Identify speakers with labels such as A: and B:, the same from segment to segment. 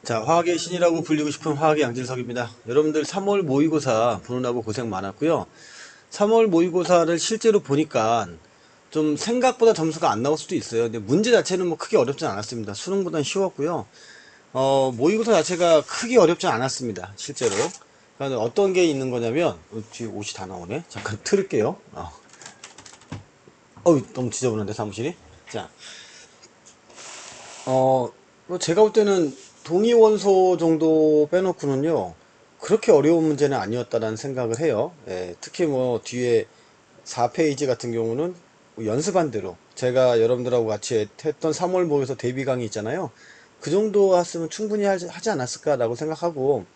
A: 자, 화학의 신이라고 불리고 싶은 화학의 양진석입니다. 여러분들 3월 모의고사 보느라고 고생 많았고요. 3월 모의고사를 실제로 보니까 좀 생각보다 점수가 안 나올 수도 있어요. 근데 문제 자체는 뭐 크게 어렵진 않았습니다. 수능보단 쉬웠고요. 모의고사 자체가 크게 어렵진 않았습니다. 실제로. 그러니까 어떤 게 있는 거냐면, 뒤에 옷이 다 나오네. 잠깐 틀을게요. 너무 지저분한데, 사무실이? 자, 뭐 제가 볼 때는 동위원소 정도 빼놓고는요, 그렇게 어려운 문제는 아니었다라는 생각을 해요. 예, 특히 뭐 뒤에 4페이지 같은 경우는 뭐 연습한 대로 제가 여러분들하고 같이 했던 3월 모에서 대비 강의 있잖아요. 그 정도 했으면 충분히 하지 않았을까라고 생각하고,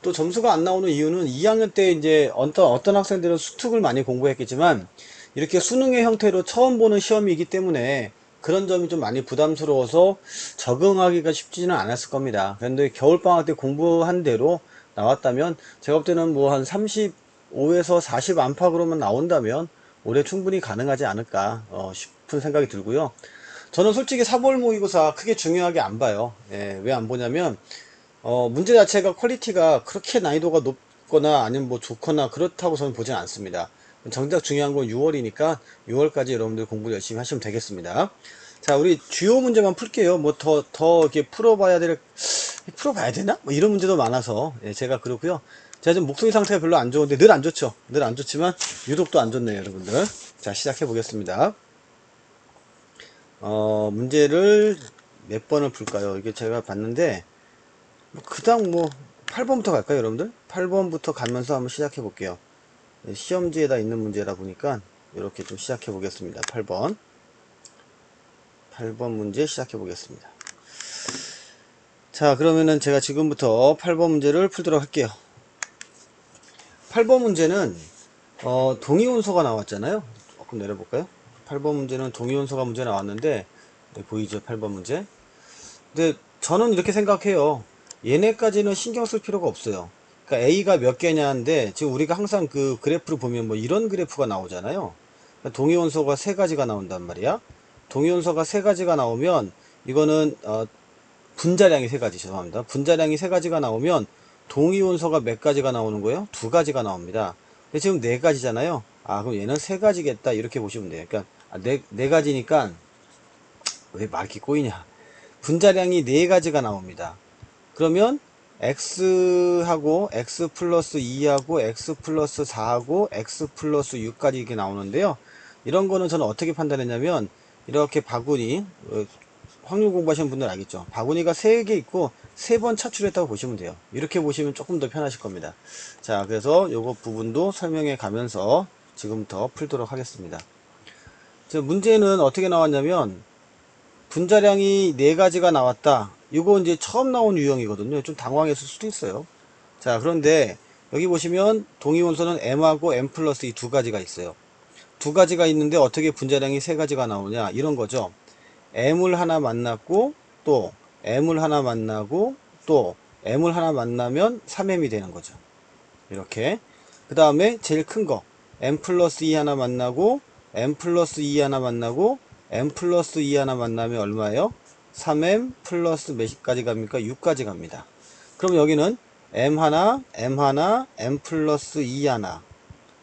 A: 또 점수가 안 나오는 이유는 2학년 때 이제 어떤 학생들은 수특을 많이 공부했겠지만 이렇게 수능의 형태로 처음 보는 시험이기 때문에 그런 점이 좀 많이 부담스러워서 적응하기가 쉽지는 않았을 겁니다. 그런데 겨울방학 때 공부한 대로 나왔다면 제가 볼 때는 뭐 한 35에서 40 안팎으로만 나온다면 올해 충분히 가능하지 않을까 싶은 생각이 들고요. 저는 솔직히 3월 모의고사 크게 중요하게 안 봐요. 왜 안 보냐면 문제 자체가 퀄리티가 그렇게 난이도가 높거나 아니면 뭐 좋거나 그렇다고 저는 보진 않습니다. 정작 중요한 건 6월이니까 6월까지 여러분들 공부 열심히 하시면 되겠습니다. 자, 우리 주요 문제만 풀게요. 뭐 더 이렇게 풀어봐야 되나? 뭐 이런 문제도 많아서, 제가 그렇고요. 제가 지금 목소리 상태가 별로 안 좋은데, 늘 안 좋죠? 늘 안 좋지만, 유독 또 안 좋네요, 여러분들. 자, 시작해 보겠습니다. 문제를 몇 번을 풀까요? 이게 제가 봤는데, 그당 뭐 8번부터 갈까요, 여러분들? 8번부터 가면서 한번 시작해 볼게요. 시험지에다 있는 문제라 보니까 이렇게 좀 시작해 보겠습니다. 8번 문제 시작해 보겠습니다. 자, 그러면은 제가 지금부터 8번 문제를 풀도록 할게요. 8번 문제는 동위원소가 나왔잖아요. 조금 내려볼까요? 8번 문제는 동위원소가 문제 나왔는데, 보이죠? 8번 문제. 근데 저는 이렇게 생각해요. 얘네까지는 신경 쓸 필요가 없어요. 그러니까 A가 몇 개냐인데, 지금 우리가 항상 그 그래프를 보면 뭐 이런 그래프가 나오잖아요. 그러니까 동위원소가 세 가지가 나온단 말이야. 동위원소가 세 가지가 나오면 이거는 분자량이 세 가지, 죄송합니다. 분자량이 세 가지가 나오면 동위원소가 몇 가지가 나오는 거예요? 두 가지가 나옵니다. 근데 지금 네 가지잖아요. 그럼 얘는 세 가지겠다, 이렇게 보시면 돼요. 그러니까 네 가지니까 왜 말이 꼬이냐? 분자량이 네 가지가 나옵니다. 그러면 x하고 x 플러스 2하고 x 플러스 4하고 x 플러스 6까지 이렇게 나오는데요. 이런 거는 저는 어떻게 판단했냐면, 이렇게 바구니, 확률 공부하시는 분들 알겠죠? 바구니가 3개 있고 3번 차출했다고 보시면 돼요. 이렇게 보시면 조금 더 편하실 겁니다. 자, 그래서 요거 부분도 설명해 가면서 지금부터 풀도록 하겠습니다. 문제는 어떻게 나왔냐면, 분자량이 네 가지가 나왔다. 이거 이제 처음 나온 유형이거든요. 좀 당황했을 수도 있어요. 자, 그런데 여기 보시면 동위원소는 M하고 M 플러스 이 두 가지가 있어요. 두 가지가 있는데 어떻게 분자량이 세 가지가 나오냐, 이런 거죠. M을 하나 만났고, 또 M을 하나 만나고, 또 M을 하나 만나면 3M이 되는 거죠. 이렇게. 그 다음에 제일 큰 거, M 플러스 2 하나 만나고, M 플러스 2 하나 만나고, M 플러스 2 하나 만나면 얼마예요? 3M 플러스 몇까지 갑니까? 6까지 갑니다. 그럼 여기는 M 하나, M 하나, M 플러스 2 하나.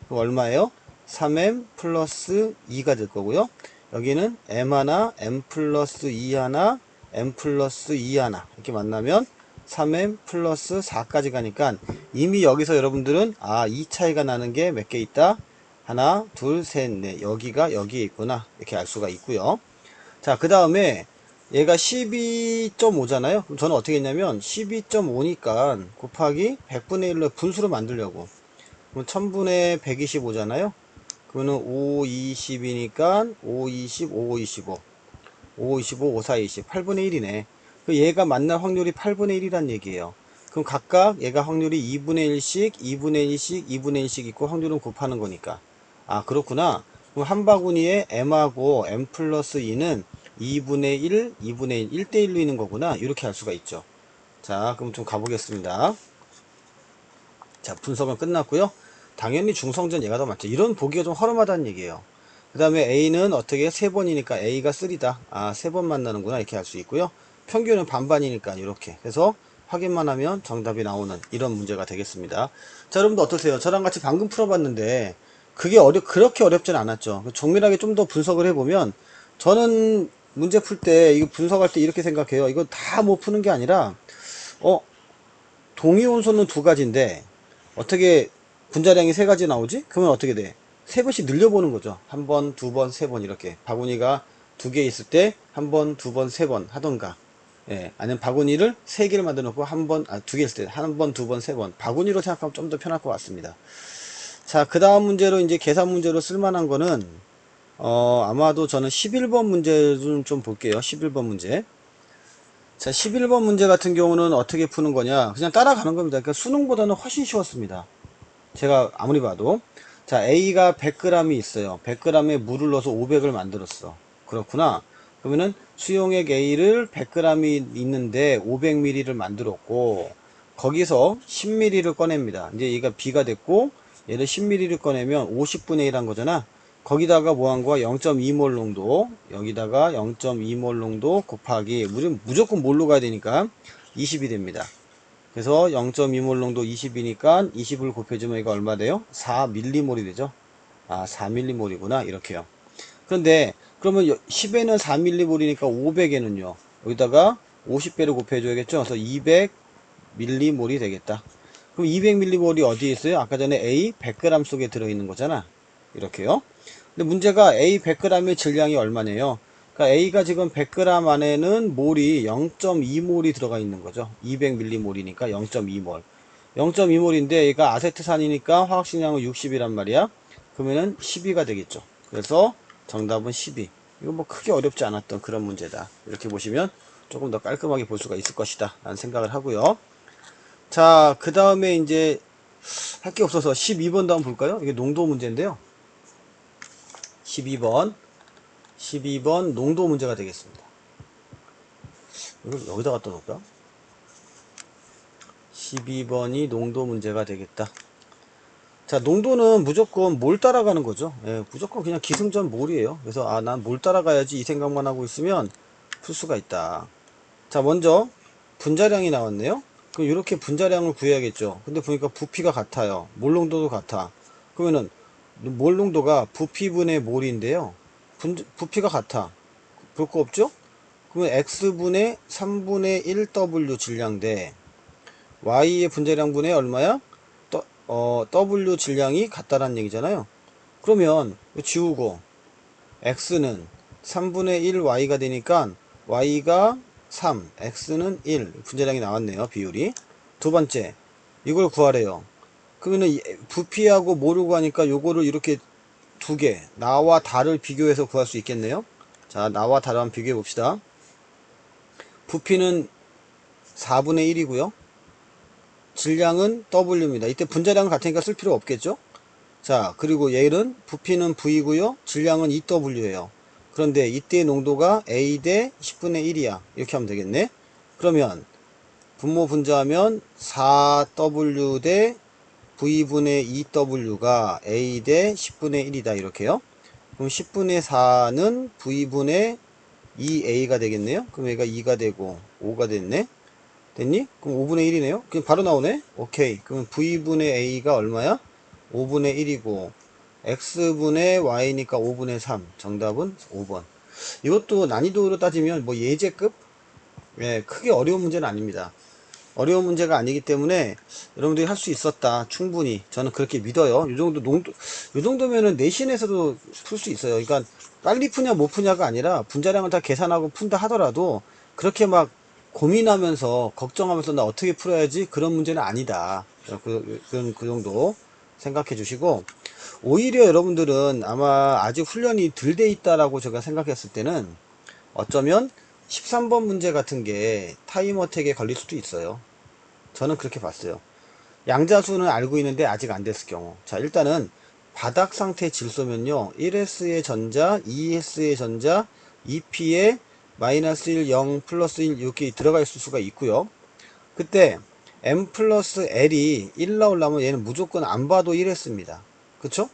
A: 그럼 얼마예요? 3M 플러스 2가 될 거고요. 여기는 M 하나, M 플러스 2 하나, M 플러스 2 하나. 이렇게 만나면 3M 플러스 4까지 가니까 이미 여기서 여러분들은 이 차이가 나는 게 몇 개 있다? 하나, 둘, 셋, 넷. 여기가 여기에 있구나. 이렇게 알 수가 있고요. 자, 그 다음에 얘가 12.5잖아요. 그럼 저는 어떻게 했냐면 12.5니까 곱하기 100분의 1로 분수로 만들려고. 그럼 1000분의 125잖아요. 그러면 5, 20이니까 5, 20, 5, 25. 5, 25, 5, 4, 20. 8분의 1이네. 얘가 만날 확률이 8분의 1이란 얘기예요. 그럼 각각 얘가 확률이 2분의 1씩, 2분의 1씩, 2분의 1씩 있고 확률은 곱하는 거니까. 그렇구나. 그럼 한 바구니에 M하고 M 플러스 2는 2분의 1, 2분의 1, 1대1로 있는 거구나. 이렇게 할 수가 있죠. 자, 그럼 좀 가보겠습니다. 자, 분석은 끝났고요. 당연히 중성전 얘가 더 많죠. 이런 보기가 좀 허름하다는 얘기예요. 그 다음에 A는 어떻게 3번이니까 A가 3다. 3번 만나는구나. 이렇게 할 수 있고요. 평균은 반반이니까 이렇게. 그래서 확인만 하면 정답이 나오는 이런 문제가 되겠습니다. 자, 여러분도 어떠세요? 저랑 같이 방금 풀어봤는데 그게 그렇게 어렵진 않았죠. 정밀하게 좀 더 분석을 해보면 저는 문제 풀 때 이거 분석할 때 이렇게 생각해요. 이거 다 못 푸는 게 아니라 어 동위원소는 두 가지인데 어떻게 분자량이 세 가지 나오지? 그러면 어떻게 돼? 세 번씩 늘려보는 거죠. 한 번, 두 번, 세 번 이렇게. 바구니가 두 개 있을 때 한 번, 두 번, 세 번 하던가. 예, 아니면 바구니를 세 개를 만들어 놓고 한 번, 두 개 있을 때 한 번, 두 번, 세 번. 바구니로 생각하면 좀 더 편할 것 같습니다. 자, 그 다음 문제로 이제 계산 문제로 쓸만한 거는 아마도 저는 11번 문제 좀 볼게요. 11번 문제. 자, 11번 문제 같은 경우는 어떻게 푸는 거냐? 그냥 따라가는 겁니다. 그러니까 수능보다는 훨씬 쉬웠습니다. 제가 아무리 봐도. 자, A가 100g이 있어요. 100g에 물을 넣어서 500을 만들었어. 그렇구나. 그러면은 수용액 A를 100g이 있는데 500ml를 만들었고 거기서 10ml를 꺼냅니다. 이제 얘가 B가 됐고 얘를 10ml를 꺼내면 50분의 1 한 거잖아. 거기다가 뭐 한 거야? 0.2몰 농도. 여기다가 0.2몰 농도 곱하기 무조건 몰로 가야 되니까 20이 됩니다. 그래서 0.2몰 농도 20이니까 20을 곱해주면 이거 얼마 돼요? 4밀리몰이 되죠. 아, 4밀리몰이구나. 이렇게요. 그런데 그러면 10에는 4밀리몰이니까 500에는요. 여기다가 50배를 곱해줘야겠죠. 그래서 200밀리몰이 되겠다. 그럼 200밀리몰이 어디에 있어요? 아까 전에 A 100g 속에 들어있는 거잖아. 이렇게요. 근데 문제가 A 100g의 질량이 얼마네요. 그러니까 A가 지금 100g 안에는 몰이 0.2몰이 들어가 있는 거죠. 200밀리몰이니까 0.2몰. 0.2몰인데 얘가 아세트산이니까 화학식량은 60이란 말이야. 그러면은 12가 되겠죠. 그래서 정답은 12. 이거 뭐 크게 어렵지 않았던 그런 문제다. 이렇게 보시면 조금 더 깔끔하게 볼 수가 있을 것이다 라는 생각을 하고요. 자, 그 다음에 이제 할 게 없어서 12번 다음 볼까요? 이게 농도 문제인데요. 12번 농도 문제가 되겠습니다. 이걸 여기다 갖다 놓을까? 12번이 농도 문제가 되겠다. 자, 농도는 무조건 몰 따라가는 거죠. 예, 무조건 그냥 기승전 몰이에요. 그래서 난 몰 따라가야지 이 생각만 하고 있으면 풀 수가 있다. 자, 먼저 분자량이 나왔네요. 그럼 이렇게 분자량을 구해야겠죠. 근데 보니까 부피가 같아요. 몰 농도도 같아. 그러면은 몰 농도가 부피분의 몰인데요. 부피가 같아. 볼 거 없죠? 그러면 x분의 3분의 1w 질량 대 y의 분자량분의 얼마야? w 질량이 같다라는 얘기잖아요. 그러면 이거 지우고 x는 3분의 1 y가 되니까 y가 3, x는 1 분자량이 나왔네요. 비율이. 두 번째 이걸 구하래요. 그러면 부피하고 모를 구하니까 요거를 이렇게 두 개 나와 다를 비교해서 구할 수 있겠네요. 자, 나와 다를 한번 비교해 봅시다. 부피는 4분의 1이고요. 질량은 W입니다. 이때 분자량은 같으니까 쓸 필요 없겠죠? 자, 그리고 얘는 부피는 V고요. 질량은 EW예요. 그런데 이때 농도가 A 대 10분의 1이야. 이렇게 하면 되겠네. 그러면 분모 분자하면 4W 대 V분의 EW가 A 대 10분의 1이다. 이렇게요. 그럼 10분의 4는 V분의 2A가 되겠네요. 그럼 얘가 2가 되고 5가 됐네. 됐니? 그럼 5분의 1이네요. 그냥 바로 나오네. 오케이. 그럼 V분의 A가 얼마야? 5분의 1이고 X분의 Y니까 5분의 3. 정답은 5번. 이것도 난이도로 따지면 뭐 예제급? 예, 크게 어려운 문제는 아닙니다. 어려운 문제가 아니기 때문에 여러분들이 할 수 있었다. 충분히. 저는 그렇게 믿어요. 이 정도면은 내신에서도 풀 수 있어요. 그러니까 빨리 푸냐 못 푸냐가 아니라 분자량을 다 계산하고 푼다 하더라도 그렇게 막 고민하면서 걱정하면서 나 어떻게 풀어야지 그런 문제는 아니다. 그 정도 생각해 주시고 오히려 여러분들은 아마 아직 훈련이 덜 돼 있다라고 제가 생각했을 때는 어쩌면 13번 문제 같은 게 타임어택에 걸릴 수도 있어요. 저는 그렇게 봤어요. 양자수는 알고 있는데 아직 안 됐을 경우. 자, 일단은 바닥 상태 질소면요. 1s의 전자, 2s의 전자, 2p에 마이너스 1, 0, 플러스 1 이렇게 들어가 있을 수가 있고요. 그때 m 플러스 l이 1 나오려면 얘는 무조건 안 봐도 1s입니다. 그쵸?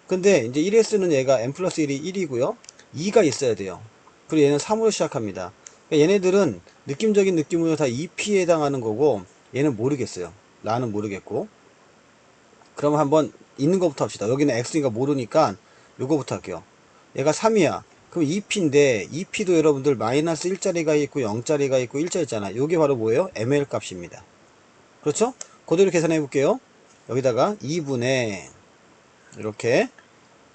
A: 근데 이제 1s는 얘가 m 플러스 1이 1이고요. 2가 있어야 돼요. 그리고 얘는 3으로 시작합니다. 그러니까 얘네들은 느낌적인 느낌으로 다 EP에 해당하는 거고, 얘는 모르겠어요. 나는 모르겠고. 그러면 한번 있는 것부터 합시다. 여기는 X니까 모르니까 요거부터 할게요. 얘가 3이야. 그럼 2P인데 2P도 여러분들 마이너스 1짜리가 있고 0짜리가 있고 1자 있잖아. 요게 바로 뭐예요? ML 값입니다. 그렇죠? 그대로 계산해 볼게요. 여기다가 2분의 이렇게,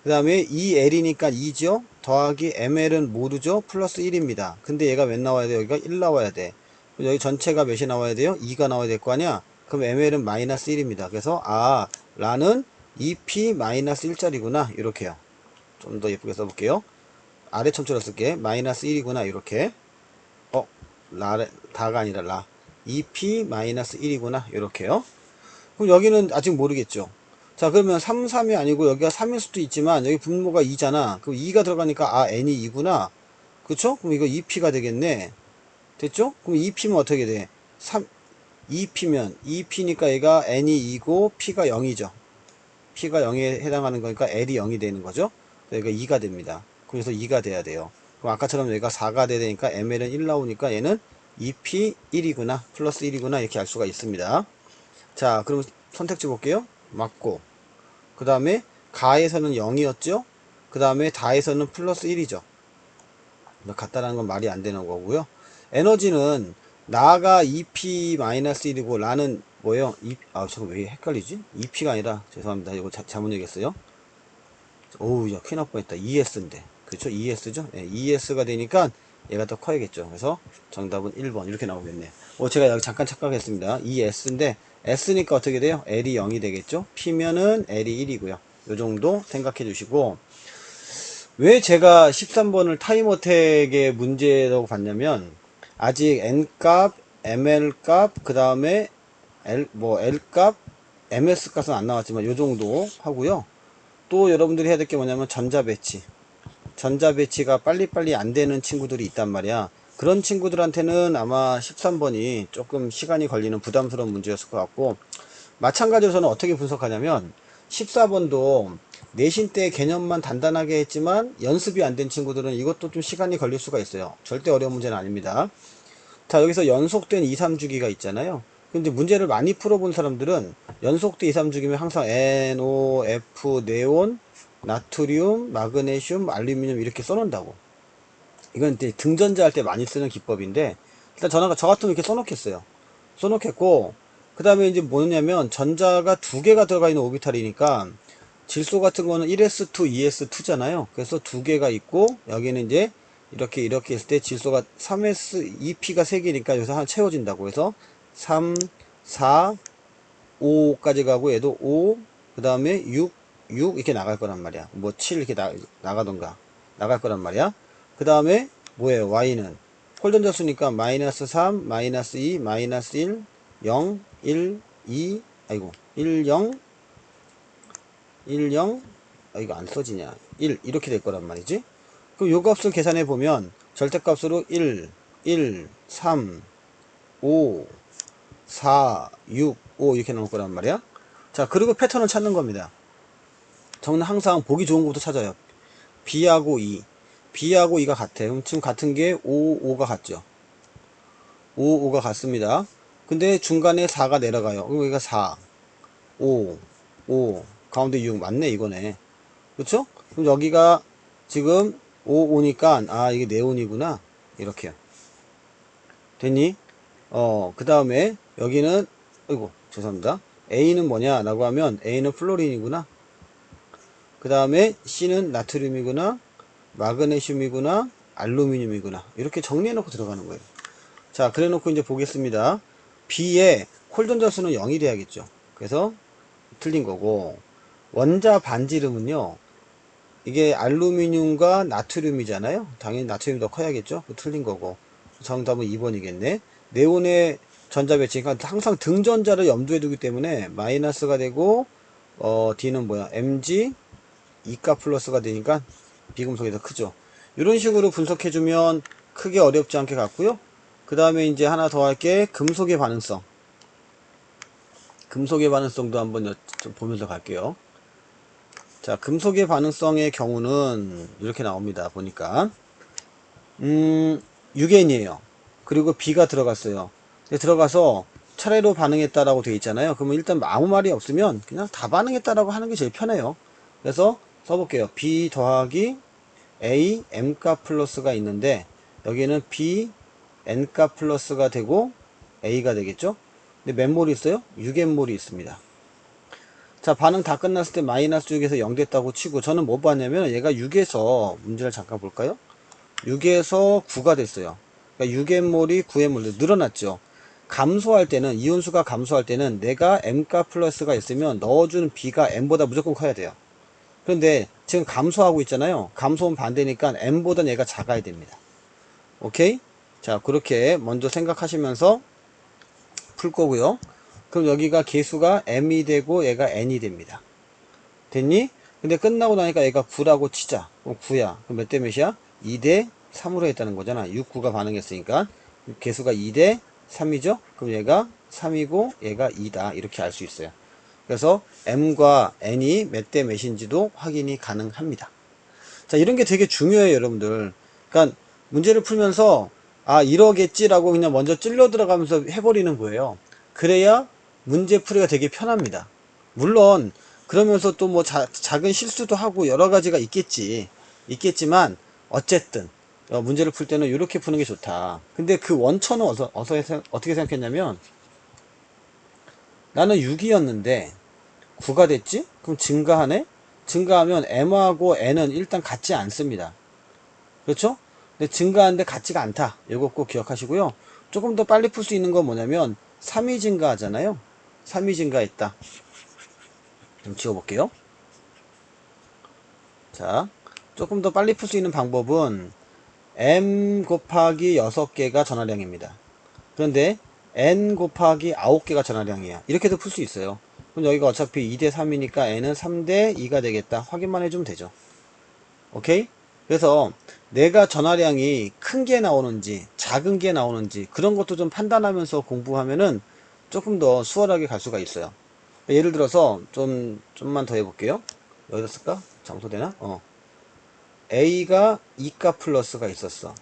A: 그 다음에 2L이니까 2죠? 더하기 ML은 모르죠? 플러스 1입니다. 근데 얘가 몇 나와야 돼? 여기가 1 나와야 돼. 여기 전체가 몇이 나와야 돼요? 2가 나와야 될 거 아니야? 그럼 ML은 마이너스 1입니다. 그래서 라는 2P 마이너스 1짜리구나. 이렇게요. 좀 더 예쁘게 써볼게요. 아래 첨처럼 쓸게. 마이너스 1이구나. 이렇게. 어, 다가 아니라 2P 마이너스 1이구나. 이렇게요. 그럼 여기는 아직 모르겠죠. 자, 그러면 3, 3이 아니고 여기가 3일 수도 있지만 여기 분모가 2잖아. 그럼 2가 들어가니까 n이 2구나. 그쵸? 그럼 이거 2p가 되겠네. 됐죠? 그럼 2p면 어떻게 돼? 2p면 2p니까 얘가 n이 2고 p가 0이죠. p가 0에 해당하는 거니까 l이 0이 되는 거죠. 그러니까 2가 됩니다. 그래서 2가 돼야 돼요. 그럼 아까처럼 얘가 4가 돼야 되니까 ml은 1 나오니까 얘는 2p 1이구나. 플러스 1이구나. 이렇게 알 수가 있습니다. 자, 그럼 선택지 볼게요. 맞고, 그 다음에 가에서는 0이었죠. 그 다음에 다에서는 플러스 1이죠. 같다라는 건 말이 안 되는 거고요. 에너지는 나가 2p-1이고 라는 뭐예요? 잠깐 왜 헷갈리지? 2p가 아니라, 죄송합니다. 이거 잘못 얘기했어요. 오우, 야, 큰일 날 뻔했다. ES인데. 그렇죠? ES죠? 네, ES가 되니까 얘가 더 커야겠죠. 그래서 정답은 1번 이렇게 나오겠네. 제가 여기 잠깐 착각했습니다. ES인데 S니까 어떻게 돼요? L이 0이 되겠죠? P면은 L이 1이고요. 요 정도 생각해 주시고, 왜 제가 13번을 타임어택의 문제라고 봤냐면, 아직 N값, ML값, 그 다음에 L값, MS값은 안 나왔지만 요 정도 하고요. 또 여러분들이 해야 될 게 뭐냐면 전자 배치가 빨리빨리 안 되는 친구들이 있단 말이야. 그런 친구들한테는 아마 13번이 조금 시간이 걸리는 부담스러운 문제였을 것 같고, 마찬가지로 저는 어떻게 분석하냐면 14번도 내신 때 개념만 단단하게 했지만 연습이 안 된 친구들은 이것도 좀 시간이 걸릴 수가 있어요. 절대 어려운 문제는 아닙니다. 자, 여기서 연속된 2, 3주기가 있잖아요. 근데 문제를 많이 풀어본 사람들은 연속된 2, 3주기면 항상 NOF, 네온, 나트륨, 마그네슘, 알루미늄 이렇게 써놓는다고. 이건 이제 등전자 할 때 많이 쓰는 기법인데, 일단 저 같으면 이렇게 써놓겠어요. 써놓겠고, 그 다음에 이제 뭐냐면 전자가 두 개가 들어가 있는 오비탈이니까 질소 같은 거는 1s2, 2s2잖아요. 그래서 두 개가 있고, 여기는 이제 이렇게 했을 때 질소가 3s, 2p가 3개니까 여기서 하나 채워진다고 해서 3, 4, 5까지 가고, 얘도 5, 그 다음에 6, 6 이렇게 나갈 거란 말이야. 뭐 7 이렇게 나가던가 나갈 거란 말이야. 그 다음에 뭐예요? y는 홀던자 수니까 마이너스 3, 마이너스 2, 마이너스 1, 0, 1, 2, 아이고 1, 0, 1, 0, 이거 안 써지냐, 1 이렇게 될 거란 말이지. 그럼 요 값을 계산해 보면 절대값으로 1, 1, 3, 5, 4, 6, 5 이렇게 나올 거란 말이야. 자, 그리고 패턴을 찾는 겁니다. 저는 항상 보기 좋은 것부터 찾아요. B하고 2. B하고 2가 같아. 그럼 지금 같은 게 5, 5가 같죠. 5, 5가 같습니다. 근데 중간에 4가 내려가요. 그럼 여기가 4, 5, 5, 가운데 6. 맞네, 이거네. 그쵸? 그럼 여기가 지금 5, 5니까, 이게 네온이구나. 이렇게요. 됐니? 그 다음에 여기는, 아이고, 죄송합니다. A는 뭐냐? 라고 하면 A는 플로린이구나. 그 다음에 C는 나트륨이구나. 마그네슘이구나. 알루미늄이구나. 이렇게 정리해놓고 들어가는 거예요. 자, 그래 놓고 이제 보겠습니다. B의 홀전자 수는 0이 돼야겠죠. 그래서 틀린 거고, 원자 반지름은요, 이게 알루미늄과 나트륨이잖아요. 당연히 나트륨이 더 커야겠죠. 틀린 거고. 정답은 2번이겠네. 네온의 전자 배치가 항상 등전자를 염두에 두기 때문에 마이너스가 되고, D는 뭐야? Mg 2가 플러스가 되니까 비금속이 더 크죠. 이런 식으로 분석해주면 크게 어렵지 않게 갔고요. 그 다음에 이제 하나 더 할게. 금속의 반응성. 금속의 반응성도 한번 좀 보면서 갈게요. 자, 금속의 반응성의 경우는 이렇게 나옵니다. 보니까 6n이에요. 그리고 b가 들어갔어요. 들어가서 차례로 반응했다라고 되어 있잖아요. 그러면 일단 아무 말이 없으면 그냥 다 반응했다라고 하는 게 제일 편해요. 그래서 써볼게요. b 더하기 a m값 플러스가 있는데 여기는 b n값 플러스가 되고 a가 되겠죠. 근데 몇 몰이 있어요? 6n몰이 있습니다. 자, 반응 다 끝났을 때 마이너스 6에서 0 됐다고 치고 저는 뭐 봤냐면 얘가 6에서 문제를 잠깐 볼까요? 6에서 9가 됐어요. 그러니까 6n몰이 9n몰 늘어났죠. 감소할 때는 이온수가 감소할 때는 내가 m값 플러스가 있으면 넣어주는 b가 m보다 무조건 커야 돼요. 그런데 지금 감소하고 있잖아요. 감소는 반대니까 m보다 얘가 작아야 됩니다. 오케이? 자, 그렇게 먼저 생각하시면서 풀 거고요. 그럼 여기가 개수가 m이 되고 얘가 n이 됩니다. 됐니? 근데 끝나고 나니까 얘가 9라고 치자. 그럼 9야. 그럼 몇 대 몇이야? 2대 3으로 했다는 거잖아. 6, 9가 반응했으니까. 개수가 2대 3이죠? 그럼 얘가 3이고 얘가 2다. 이렇게 알 수 있어요. 그래서 m과 n이 몇 대 몇인지도 확인이 가능합니다. 자, 이런 게 되게 중요해요, 여러분들. 그러니까 문제를 풀면서 아, 이러겠지라고 그냥 먼저 찔러 들어가면서 해버리는 거예요. 그래야 문제 풀이가 되게 편합니다. 물론 그러면서 또 뭐 작은 실수도 하고 여러 가지가 있겠지만 어쨌든 문제를 풀 때는 이렇게 푸는 게 좋다. 근데 그 원천은 어떻게 생각했냐면 나는 6이었는데 9가 됐지? 그럼 증가하네? 증가하면 m하고 n은 일단 같지 않습니다. 그렇죠? 근데 증가하는데 같지가 않다. 이거 꼭 기억하시고요. 조금 더 빨리 풀 수 있는 건 뭐냐면 3이 증가하잖아요. 3이 증가했다. 좀 지워볼게요. 자, 조금 더 빨리 풀 수 있는 방법은 m 곱하기 6개가 전하량입니다. 그런데 n 곱하기 9개가 전하량이야. 이렇게도 풀 수 있어요. 그럼 여기가 어차피 2대 3이니까 n은 3대 2가 되겠다. 확인만 해주면 되죠. 오케이? 그래서 내가 전화량이 큰 게 나오는지 작은 게 나오는지 그런 것도 좀 판단하면서 공부하면은 조금 더 수월하게 갈 수가 있어요. 예를 들어서 좀만 더 해볼게요. 여기다 쓸까? 장소되나? A가 2값 플러스가 있었어.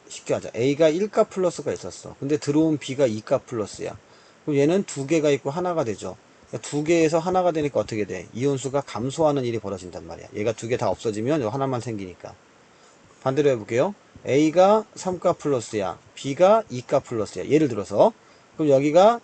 A: 쉽게 하자. A가 1값 플러스가 있었어. 근데 들어온 B가 2값 플러스야. 그럼 얘는 두 개가 있고 하나가 되죠. 그러니까 두 개에서 하나가 되니까 어떻게 돼? 이온수가 감소하는 일이 벌어진단 말이야. 얘가 두 개 다 없어지면 요 하나만 생기니까. 반대로 해볼게요. A가 3값 플러스야. B가 2값 플러스야. 예를 들어서. 그럼 여기가,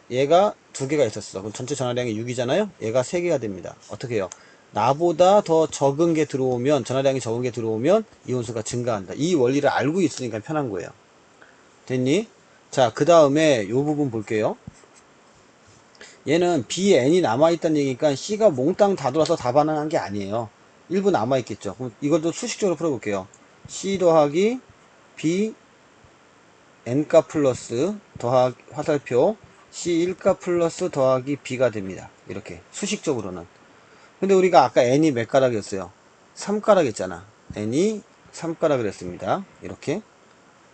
A: 얘가 두 개가 있었어. 그럼 전체 전화량이 6이잖아요? 얘가 3개가 됩니다. 어떻게 해요? 나보다 더 적은 게 들어오면, 전화량이 적은 게 들어오면 이온수가 증가한다. 이 원리를 알고 있으니까 편한 거예요. 됐니? 자, 그 다음에 요 부분 볼게요. 얘는 BN이 남아있다는 얘기니까 C가 몽땅 다 돌아서 다 반응한 게 아니에요. 일부 남아있겠죠. 그럼 이것도 수식적으로 풀어볼게요. C 더하기 B N값 플러스 더하기 화살표 C 1값 플러스 더하기 B가 됩니다. 이렇게 수식적으로는. 근데 우리가 아까 N이 몇 가락이었어요? 3가락 했잖아. N이 3가락을 했습니다. 이렇게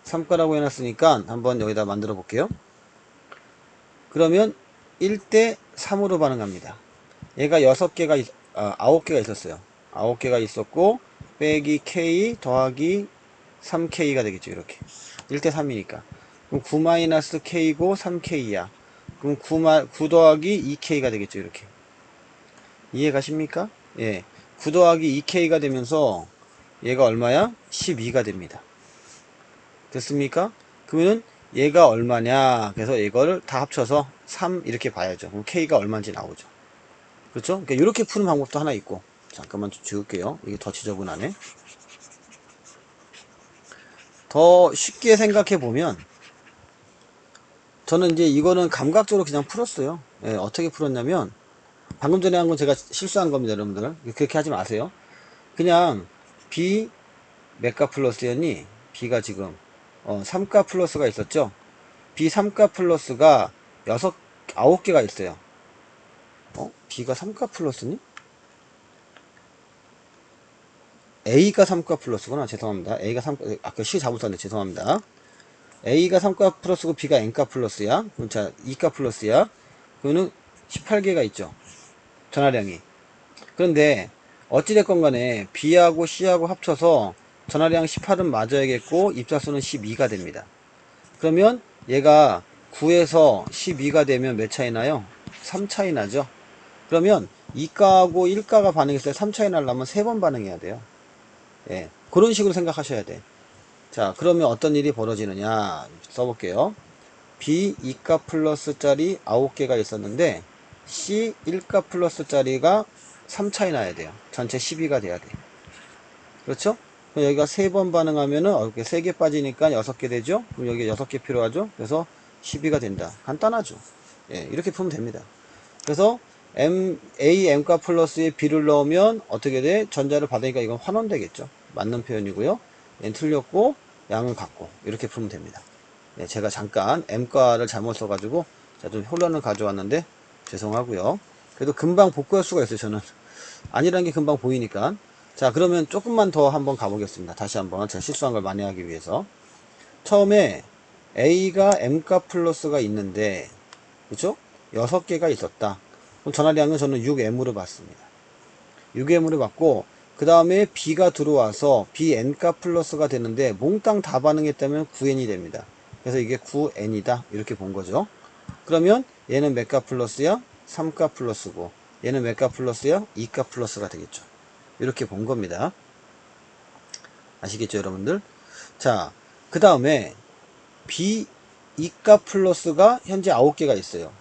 A: 3가락으로 해놨으니까 한번 여기다 만들어 볼게요. 그러면 1대 3으로 반응합니다. 얘가 9개가 있었어요. 9개가 있었고, 빼기 K 더하기 3K가 되겠죠. 이렇게. 1대 3이니까. 그럼 9-K고 3K야. 그럼 9 더하기 2K가 되겠죠. 이렇게. 이해가십니까? 예. 9 더하기 2K가 되면서 얘가 얼마야? 12가 됩니다. 됐습니까? 그러면 얘가 얼마냐? 그래서 이거를 다 합쳐서 3 이렇게 봐야죠. 그럼 K가 얼마인지 나오죠. 그렇죠? 그러니까 이렇게 푸는 방법도 하나 있고. 잠깐만 좀 지울게요. 이게 더 지저분하네. 더 쉽게 생각해 보면 저는 이제 이거는 감각적으로 그냥 풀었어요. 예, 어떻게 풀었냐면 방금 전에 한 건 제가 실수한 겁니다, 여러분들. 그렇게 하지 마세요. 그냥 B 몇 값 플러스였니? B가 지금 3값 플러스가 있었죠? B 3값 플러스가 9개가 있어요. B가 3값 플러스니? A가 3값 플러스구나. 죄송합니다. A가 3값, 아까 C 잘못 썼네. 죄송합니다. A가 3값 플러스고 B가 N값 플러스야. 그럼 자, 2값 플러스야. 그러면 18개가 있죠. 전화량이. 그런데 어찌됐건 간에 B하고 C하고 합쳐서 전화량 18은 맞아야겠고 입자수는 12가 됩니다. 그러면 얘가 9에서 12가 되면 몇 차이 나요? 3 차이 나죠. 그러면 2가하고 1가가 반응했을 때 3 차이 나려면 3번 반응해야 돼요. 예, 그런 식으로 생각하셔야 돼. 자, 그러면 어떤 일이 벌어지느냐 써볼게요. B 2가 플러스 짜리 9개가 있었는데 C 1가 플러스 짜리가 3 차이 나야 돼요. 전체 12가 돼야 돼. 그렇죠? 그럼 여기가 3번 반응하면은 이렇게 3개 빠지니까 6개 되죠? 그럼 여기 6개 필요하죠? 그래서 12가 된다. 간단하죠? 예, 이렇게 풀면 됩니다. 그래서 A, M가 플러스에 B를 넣으면 어떻게 돼? 전자를 받으니까 이건 환원되겠죠? 맞는 표현이고요. 얘는 틀렸고 양을 갖고 이렇게 풀면 됩니다. 예, 제가 잠깐 M가를 잘못 써가지고 좀 혼란을 가져왔는데 죄송하고요. 그래도 금방 복구할 수가 있어요. 저는 아니라는 게 금방 보이니까. 자, 그러면 조금만 더 한번 가보겠습니다. 다시 한번 제가 실수한 걸 만회하기 위해서. 처음에 A가 M가 플러스가 있는데 그쵸? 6개가 있었다. 그럼 전화량은 저는 6M으로 봤습니다. 6M으로 봤고 그 다음에 B가 들어와서 BN가 플러스가 되는데 몽땅 다 반응했다면 9N이 됩니다. 그래서 이게 9N이다 이렇게 본 거죠. 그러면 얘는 몇 가 플러스야? 3가 플러스고 얘는 몇 가 플러스야? 2가 플러스가 되겠죠. 이렇게 본 겁니다. 아시겠죠 여러분들? 자, 그 다음에 B 2가 플러스가 현재 9개가 있어요.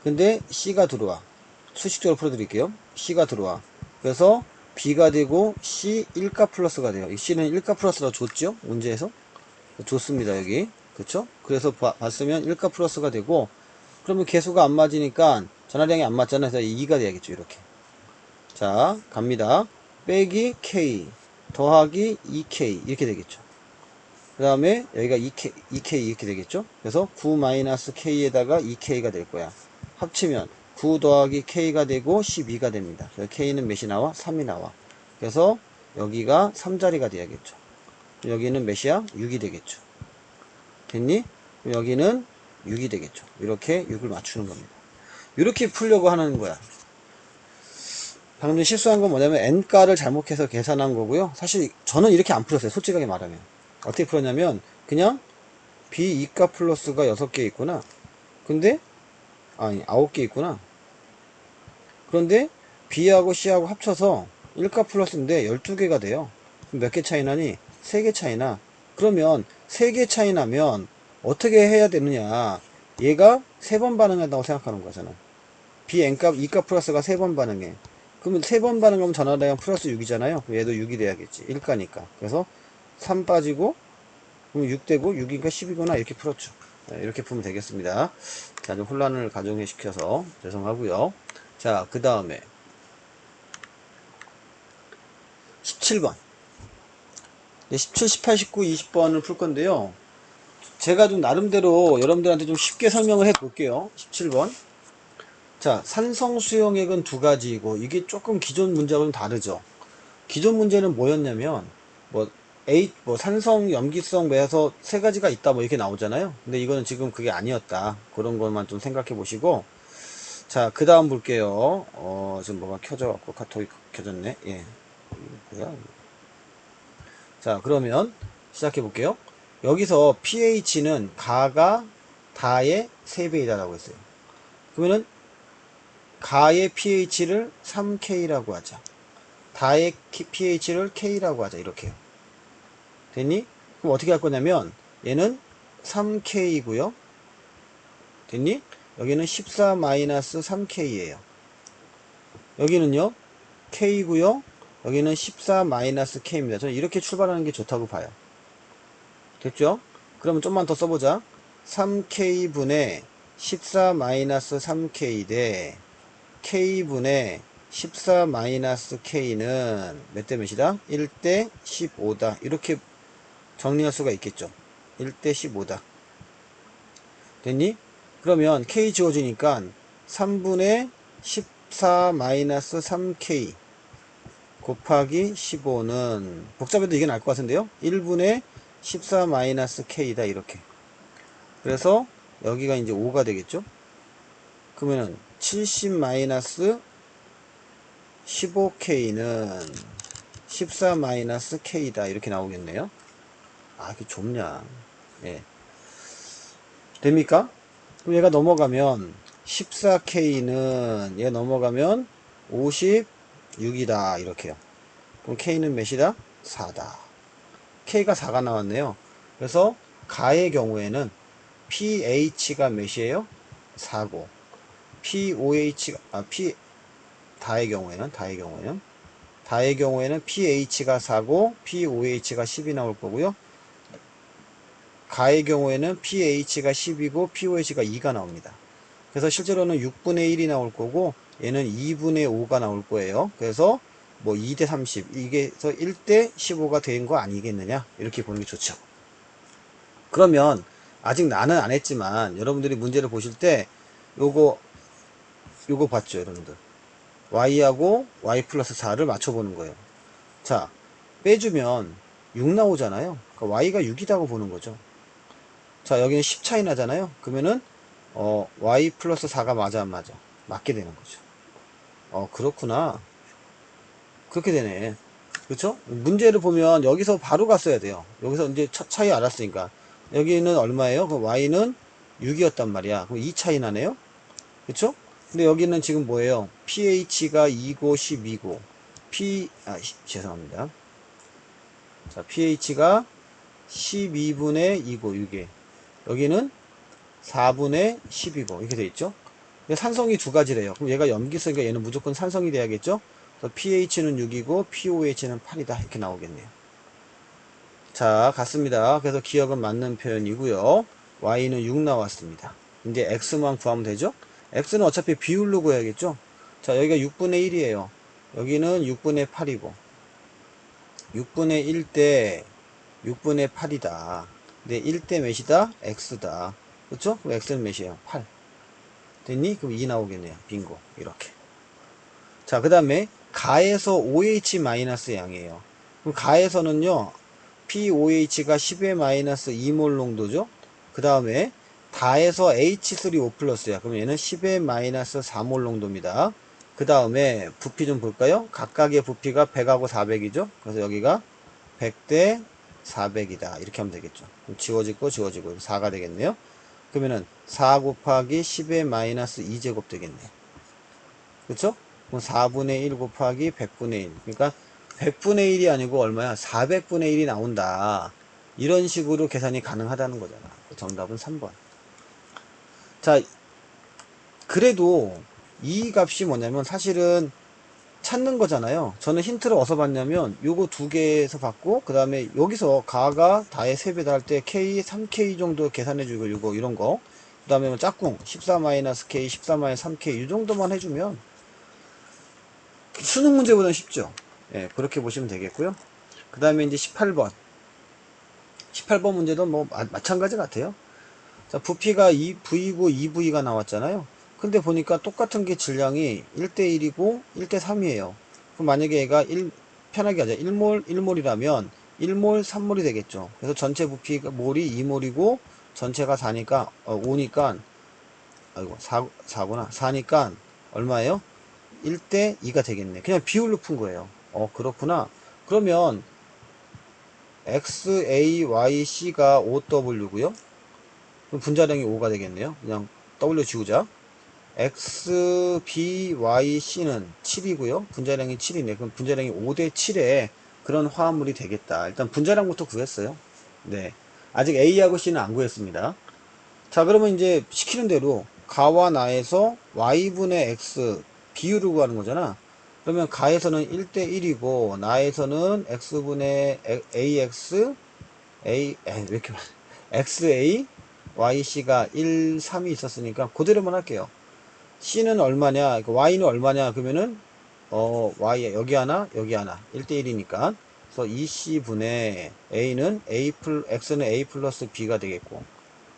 A: 근데 C가 들어와. 수식적으로 풀어드릴게요. C가 들어와. 그래서 B가 되고 C 1가 플러스가 돼요. 이 C는 1가 플러스라고 줬죠? 문제에서. 좋습니다 여기. 그쵸? 그래서 봤으면 1가 플러스가 되고 그러면 개수가 안 맞으니까 전화량이 안 맞잖아요. 그래서 2가 돼야겠죠. 이렇게. 자, 갑니다. 빼기 K 더하기 2K 이렇게 되겠죠. 그 다음에 여기가 2K 이렇게 되겠죠. 그래서 9-K에다가 2K가 될 거야. 합치면 9 더하기 K가 되고 12가 됩니다. 그래서 K는 몇이 나와? 3이 나와. 그래서 여기가 3자리가 돼야겠죠. 여기는 몇이야? 6이 되겠죠. 됐니? 여기는 6이 되겠죠. 이렇게 6을 맞추는 겁니다. 이렇게 풀려고 하는 거야. 방금 실수한 건 뭐냐면 n가를 잘못해서 계산한 거고요. 사실 저는 이렇게 안 풀었어요. 솔직하게 말하면. 어떻게 풀었냐면 그냥 B 2가 플러스가 6개 있구나. 근데 아니 9개 있구나. 그런데 B하고 C하고 합쳐서 1가 플러스인데 12개가 돼요. 그럼 몇 개 차이 나니? 3개 차이 나. 그러면 3개 차이 나면 어떻게 해야 되느냐? 얘가 3번 반응한다고 생각하는 거잖아. B n값 2가 플러스가 3번 반응해. 그러면 3번 반응하면 전화량은 플러스 6이잖아요. 얘도 6이 돼야겠지. 1가니까. 그래서 3 빠지고 그럼 6 되고 6이니까 10이구나 이렇게 풀었죠. 네, 이렇게 풀면 되겠습니다. 자, 좀 혼란을 가중시켜서 죄송하고요. 자, 그 다음에 17번 17, 18, 19, 20번을 풀 건데요. 제가 좀 나름대로 여러분들한테 좀 쉽게 설명을 해 볼게요. 17번. 자, 산성 수용액은 두 가지이고 이게 조금 기존 문제하고는 다르죠. 기존 문제는 뭐였냐면 뭐 산성, 염기성, 매서 세 가지가 있다 뭐 이렇게 나오잖아요. 근데 이거는 지금 그게 아니었다. 그런 것만 좀 생각해 보시고 자, 그 다음 볼게요. 지금 뭐가 켜져 갖고 카톡이 켜졌네. 예. 뭐야? 자, 그러면 시작해 볼게요. 여기서 pH는 가가 다의 3배이다라고 했어요. 그러면은 가의 pH를 3K라고 하자. 다의 pH를 K라고 하자. 이렇게요. 됐니? 그럼 어떻게 할 거냐면 얘는 3K고요. 됐니? 여기는 14-3K예요. 여기는요. K고요. 여기는 14-K입니다. 저는 이렇게 출발하는 게 좋다고 봐요. 됐죠? 그러면 좀만 더 써보자. 3K분의 14-3K 대 K분의 14-K는 몇 대 몇이다? 1대 15다. 이렇게 정리할 수가 있겠죠. 1대 15다. 됐니? 그러면 K 지워지니까 3분의 14-3K 곱하기 15는 복잡해도 이게 나을 것 같은데요. 1분의 14-K다 이렇게. 그래서 여기가 이제 5가 되겠죠. 그러면은 70-15K는 14-K다 이렇게 나오겠네요. 아, 이게 좁냐. 예. 됩니까? 그럼 얘가 넘어가면 14K는 얘 넘어가면 56이다 이렇게요. 그럼 K는 몇이다? 4다. K가 4가 나왔네요. 그래서 가의 경우에는 pH가 몇이에요? 4고 pOH가 다의 경우에는 pH가 4고 pOH가 10이 나올 거고요. 가의 경우에는 pH가 10이고 pOH가 2가 나옵니다. 그래서 실제로는 6분의 1이 나올 거고 얘는 2분의 5가 나올 거예요. 그래서 뭐 2대 30 이게서 1대 15가 된 거 아니겠느냐 이렇게 보는 게 좋죠. 그러면 아직 나는 안 했지만 여러분들이 문제를 보실 때 요거 봤죠 여러분들. y하고 y 플러스 4를 맞춰보는 거예요. 자, 빼주면 6 나오잖아요. 그러니까 y가 6이라고 보는 거죠. 자, 여기는 10 차이 나잖아요. 그러면은 y 플러스 4가 맞아 안 맞아? 맞게 되는 거죠. 그렇구나. 그렇게 되네. 그렇죠? 문제를 보면 여기서 바로 갔어야 돼요. 여기서 이제 차이 알았으니까. 여기는 얼마예요? 그럼 y는 6이었단 말이야. 그럼 2 차이 나네요? 그렇죠? 근데 여기는 지금 뭐예요? pH가 2고 12고 죄송합니다. 자, pH가 12분의 2고 6에 여기는 4분의 10이고 이렇게 돼 있죠? 산성이 두 가지래요. 그럼 얘가 염기성이니까 얘는 무조건 산성이 돼야겠죠? 그래서 pH는 6이고 pOH는 8이다 이렇게 나오겠네요. 자, 같습니다. 그래서 기억은 맞는 표현이고요. y는 6 나왔습니다. 이제 x만 구하면 되죠? x는 어차피 비율로 구해야겠죠? 자, 여기가 6분의 1이에요. 여기는 6분의 8이고 6분의 1대 6분의 8이다. 근데 1대 몇이다? x다. 그렇죠? 그럼 x는 몇이에요? 8. 됐니? 그럼 2 나오겠네요. 빙고. 이렇게. 자, 그 다음에 가에서 OH 마이너스 양이에요. 그럼 가에서는요, POH가 10의 마이너스 2몰 농도죠? 그 다음에 다에서 H3O 플러스야. 그럼 얘는 10의 마이너스 4몰 농도입니다. 그 다음에 부피 좀 볼까요? 각각의 부피가 100하고 400이죠? 그래서 여기가 100대 400이다. 이렇게 하면 되겠죠. 지워지고 4가 되겠네요. 그러면은 4 곱하기 10의 마이너스 2제곱 되겠네요. 그쵸? 그럼 4분의 1 곱하기 100분의 1. 그러니까 100분의 1이 아니고 얼마야? 400분의 1이 나온다. 이런 식으로 계산이 가능하다는 거잖아. 정답은 3번. 자, 그래도 이 값이 뭐냐면 사실은 찾는 거잖아요. 저는 힌트를 어디서 봤냐면 요거 두 개에서 봤고 그 다음에 여기서 가가 다의 3배다 할 때 K, 3K 정도 계산해주고 요거 이런 거 그 다음에 뭐 짝꿍 14-K, 14-3K 이 정도만 해주면 수능 문제보다는 쉽죠. 예, 그렇게 보시면 되겠고요. 그 다음에 이제 18번 문제도 뭐 마찬가지 같아요. 자, 부피가 2V고 2V가 나왔잖아요. 근데 보니까 똑같은 게 질량이 1대1이고 1대3이에요. 그럼 만약에 얘가 편하게 하자. 1몰, 1몰이라면 1몰, 3몰이 되겠죠. 그래서 전체 부피가 몰이 2몰이고 전체가 4니까, 5니까, 아이고, 4구나. 4니까 얼마예요? 1대2가 되겠네. 그냥 비율로 푼 거예요. 그렇구나. 그러면 XAYC가 5W고요. 그럼 분자량이 5가 되겠네요. 그냥 W 지우자. XBYC는 7이고요. 분자량이 7이네. 그럼 분자량이 5대 7에 그런 화합물이 되겠다. 일단 분자량부터 구했어요. 네. 아직 A하고 C는 안 구했습니다. 자, 그러면 이제 시키는 대로 가와 나에서 Y분의 X 비율을 구하는 거잖아. 그러면 가에서는 1대1이고 나에서는 X분의 AX 왜 이렇게 많아? XA YC가 1, 3이 있었으니까 그대로만 할게요. C는 얼마냐, Y는 얼마냐, 그러면은, Y, 여기 하나, 여기 하나. 1대1이니까. 그래서 2C분의 X는 A 플러스 B가 되겠고.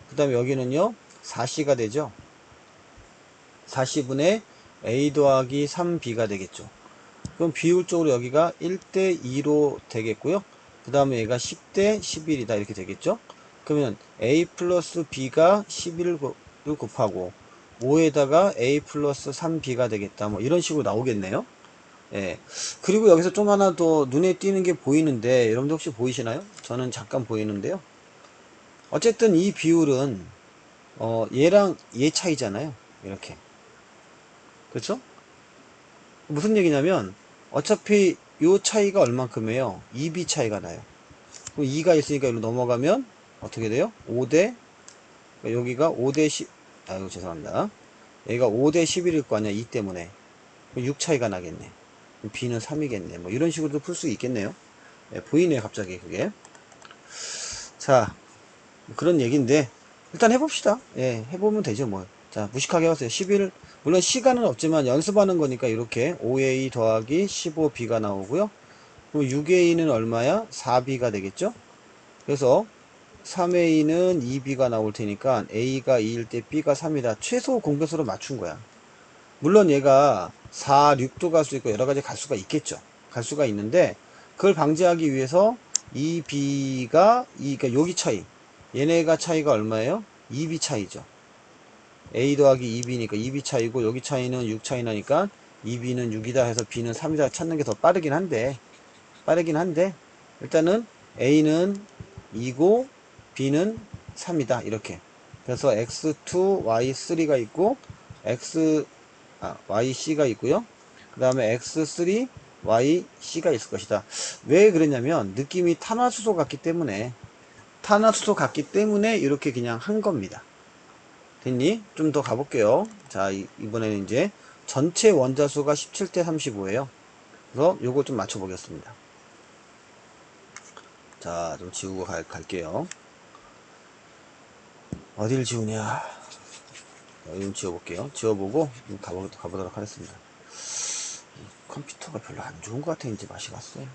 A: 그 다음에 여기는요, 4C가 되죠. 4C분의 A 더하기 3B가 되겠죠. 그럼 비율적으로 여기가 1대2로 되겠고요. 그 다음에 얘가 10대 11이다. 이렇게 되겠죠. 그러면 A 플러스 B가 11을 곱하고 5에다가 A 플러스 3B가 되겠다. 뭐 이런 식으로 나오겠네요. 예. 그리고 여기서 좀 하나 더 눈에 띄는 게 보이는데, 여러분들 혹시 보이시나요? 저는 잠깐 보이는데요. 어쨌든 이 비율은, 얘랑 얘 차이잖아요. 이렇게. 그렇죠? 무슨 얘기냐면, 어차피 요 차이가 얼만큼이에요? 2B 차이가 나요. 그럼 2가 있으니까 여기로 넘어가면, 어떻게 돼요? 5대, 여기가 5대 10, 아이고, 죄송합니다. 여기가 5대 11일 거 아니야, 2 때문에. 6 차이가 나겠네. B는 3이겠네. 뭐 이런 식으로도 풀 수 있겠네요. 예, 보이네요, 갑자기 그게. 자, 그런 얘기인데 일단 해봅시다. 예, 해보면 되죠, 뭐. 자, 무식하게 해봤어요. 11, 물론 시간은 없지만 연습하는 거니까 이렇게 5A 더하기 15B가 나오고요. 그럼 6A는 얼마야? 4B가 되겠죠? 그래서 3A는 2B가 나올 테니까 A가 2일 때 B가 3이다. 최소 공배수로 맞춘 거야. 물론 얘가 4, 6도 갈 수 있고 여러 가지 갈 수가 있겠죠. 갈 수가 있는데 그걸 방지하기 위해서 이 B가 그러니까 여기 차이, 얘네가 차이가 얼마예요? 2B 차이죠. A 더하기 2B니까 2B 차이고 여기 차이는 6 차이 나니까 2B는 6이다 해서 B는 3이다 찾는 게 더 빠르긴 한데 일단은 A는 2고 B는 3이다 이렇게. 그래서 X2, Y3가 있고 YC가 있고요. 그 다음에 X3, YC가 있을 것이다. 왜 그랬냐면 느낌이 탄화수소 같기 때문에 이렇게 그냥 한 겁니다. 됐니? 좀 더 가볼게요. 자, 이번에는 이제 전체 원자수가 17대 35예요. 그래서 요거 좀 맞춰보겠습니다. 자, 좀 지우고 갈게요. 어딜 지우냐? 여기 좀 지워볼게요. 지워보고 가보도록 하겠습니다. 컴퓨터가 별로 안 좋은 것 같아. 이제 맛이 갔어요.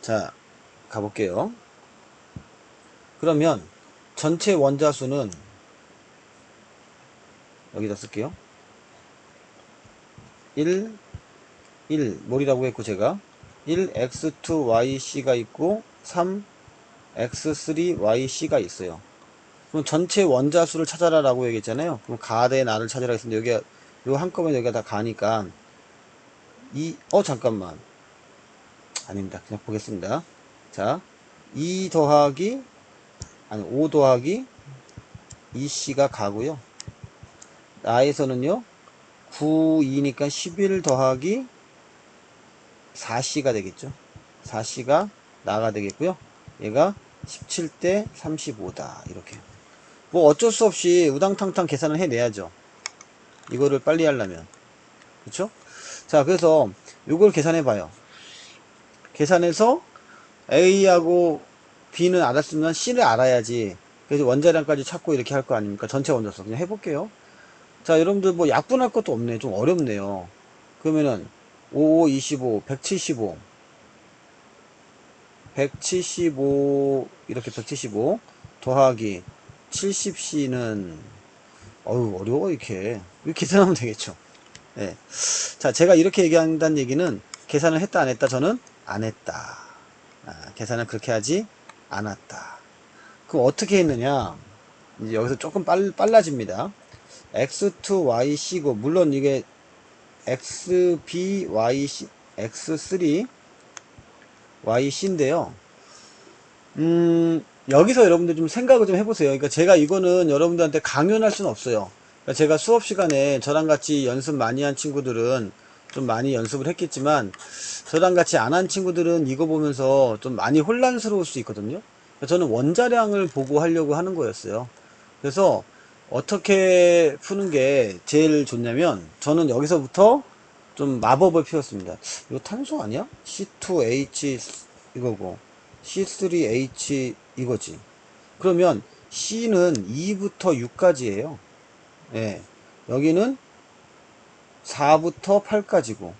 A: 자, 가볼게요. 그러면 전체 원자수는 여기다 쓸게요. 1, 1 뭘이라고 했고 제가 1 x2yc가 있고 3 x3yc가 있어요. 그럼 전체 원자수를 찾아라 라고 얘기했잖아요. 그럼 가대 나를 찾으라 했는데 여기가 요 한꺼번에 여기가 다 가니까 잠깐만, 아닙니다. 그냥 보겠습니다. 자, 2 더하기 5 더하기 2c가 가고요. 나에서는요 9, 2니까 11 더하기 4C가 되겠죠. 4C가 나가 되겠고요. 얘가 17대 35다. 이렇게. 뭐 어쩔 수 없이 우당탕탕 계산을 해내야죠. 이거를 빨리 하려면. 그쵸? 자, 그래서 이걸 계산해 봐요. 계산해서 A하고 B는 알았으면 C를 알아야지. 그래서 원자량까지 찾고 이렇게 할 거 아닙니까? 전체 원자수. 그냥 해볼게요. 자, 여러분들 뭐 약분할 것도 없네. 좀 어렵네요. 그러면은 5, 5, 25, 175 이렇게 175 더하기 70C는 어려워. 이렇게 계산하면 되겠죠. 예. 자, 제가 이렇게 얘기한다는 얘기는 계산을 했다 안 했다. 저는 안 했다. 계산을 그렇게 하지 않았다. 그럼 어떻게 했느냐? 이제 여기서 조금 빨라집니다. X2YC고 물론 이게 XBYC X3 YC인데요. 여기서 여러분들 좀 생각을 좀 해보세요. 그러니까 제가 이거는 여러분들한테 강연할 수는 없어요. 그러니까 제가 수업 시간에 저랑 같이 연습 많이 한 친구들은 좀 많이 연습을 했겠지만, 저랑 같이 안 한 친구들은 이거 보면서 좀 많이 혼란스러울 수 있거든요. 그러니까 저는 원자량을 보고 하려고 하는 거였어요. 그래서 어떻게 푸는 게 제일 좋냐면, 저는 여기서부터 좀 마법을 피웠습니다. 이거 탄소 아니야? C2H 이거고 C3H 이거지. 그러면 C는 2부터 6까지예요. 예. 여기는 4부터 8까지고.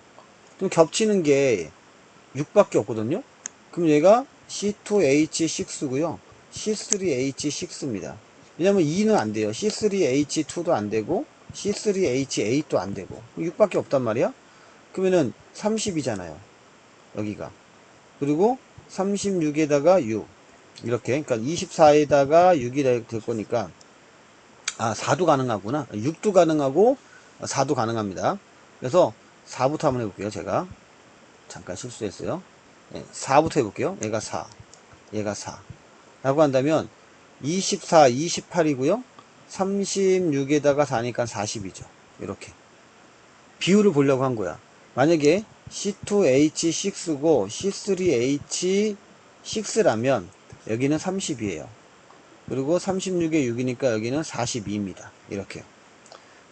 A: 좀 겹치는 게 6밖에 없거든요. 그럼 얘가 C2H6고요. C3H6입니다. 왜냐면 2는 안 돼요. C3H2도 안 되고 C3H8도 안 되고 6밖에 없단 말이야. 그러면은 30이잖아요. 여기가. 그리고 36에다가 6 이렇게, 그러니까 24에다가 6이 될 거니까 4도 가능하구나. 6도 가능하고 4도 가능합니다. 그래서 4부터 한번 해볼게요. 제가 잠깐 실수했어요. 4부터 해볼게요. 얘가 4, 얘가 4 라고 한다면 24, 28이고요 36에다가 4니까 40이죠. 이렇게 비율을 보려고 한 거야. 만약에 C2H6고 C3H6라면 여기는 30이에요. 그리고 36에 6이니까 여기는 42입니다. 이렇게.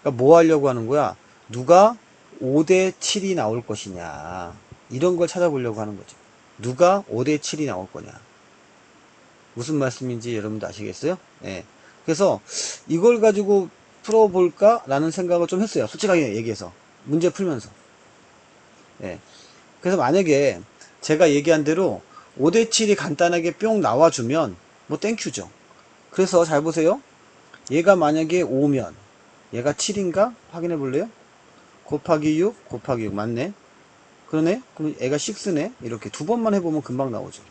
A: 그러니까 뭐 하려고 하는 거야? 누가 5대 7이 나올 것이냐. 이런 걸 찾아보려고 하는 거죠. 누가 5대 7이 나올 거냐. 무슨 말씀인지 여러분도 아시겠어요? 예. 그래서 이걸 가지고 풀어볼까? 라는 생각을 좀 했어요. 솔직하게 얘기해서. 문제 풀면서. 예. 그래서 만약에 제가 얘기한 대로 5대 7이 간단하게 뿅 나와주면 뭐 땡큐죠. 그래서 잘 보세요. 얘가 만약에 5면 얘가 7인가? 확인해 볼래요? 곱하기 6 곱하기 6 맞네. 그러네. 그럼 얘가 6네. 이렇게 두 번만 해보면 금방 나오죠.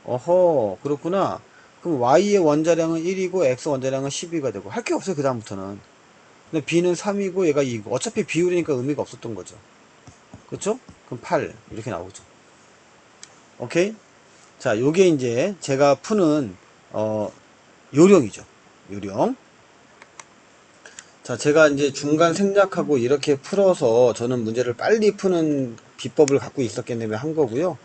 A: 어허, 그렇구나. 그럼 y의 원자량은 1이고 x 원자량은 12가 되고 할 게 없어요. 그 다음부터는. 근데 b는 3이고 얘가 2고 어차피 비율이니까 의미가 없었던 거죠. 그렇죠? 그럼 8 이렇게 나오죠. 오케이? 자, 요게 이제 제가 푸는 요령이죠. 요령. 자, 제가 이제 중간 생략하고 이렇게 풀어서 저는 문제를 빨리 푸는 비법을 갖고 있었기 때문에 한 거고요.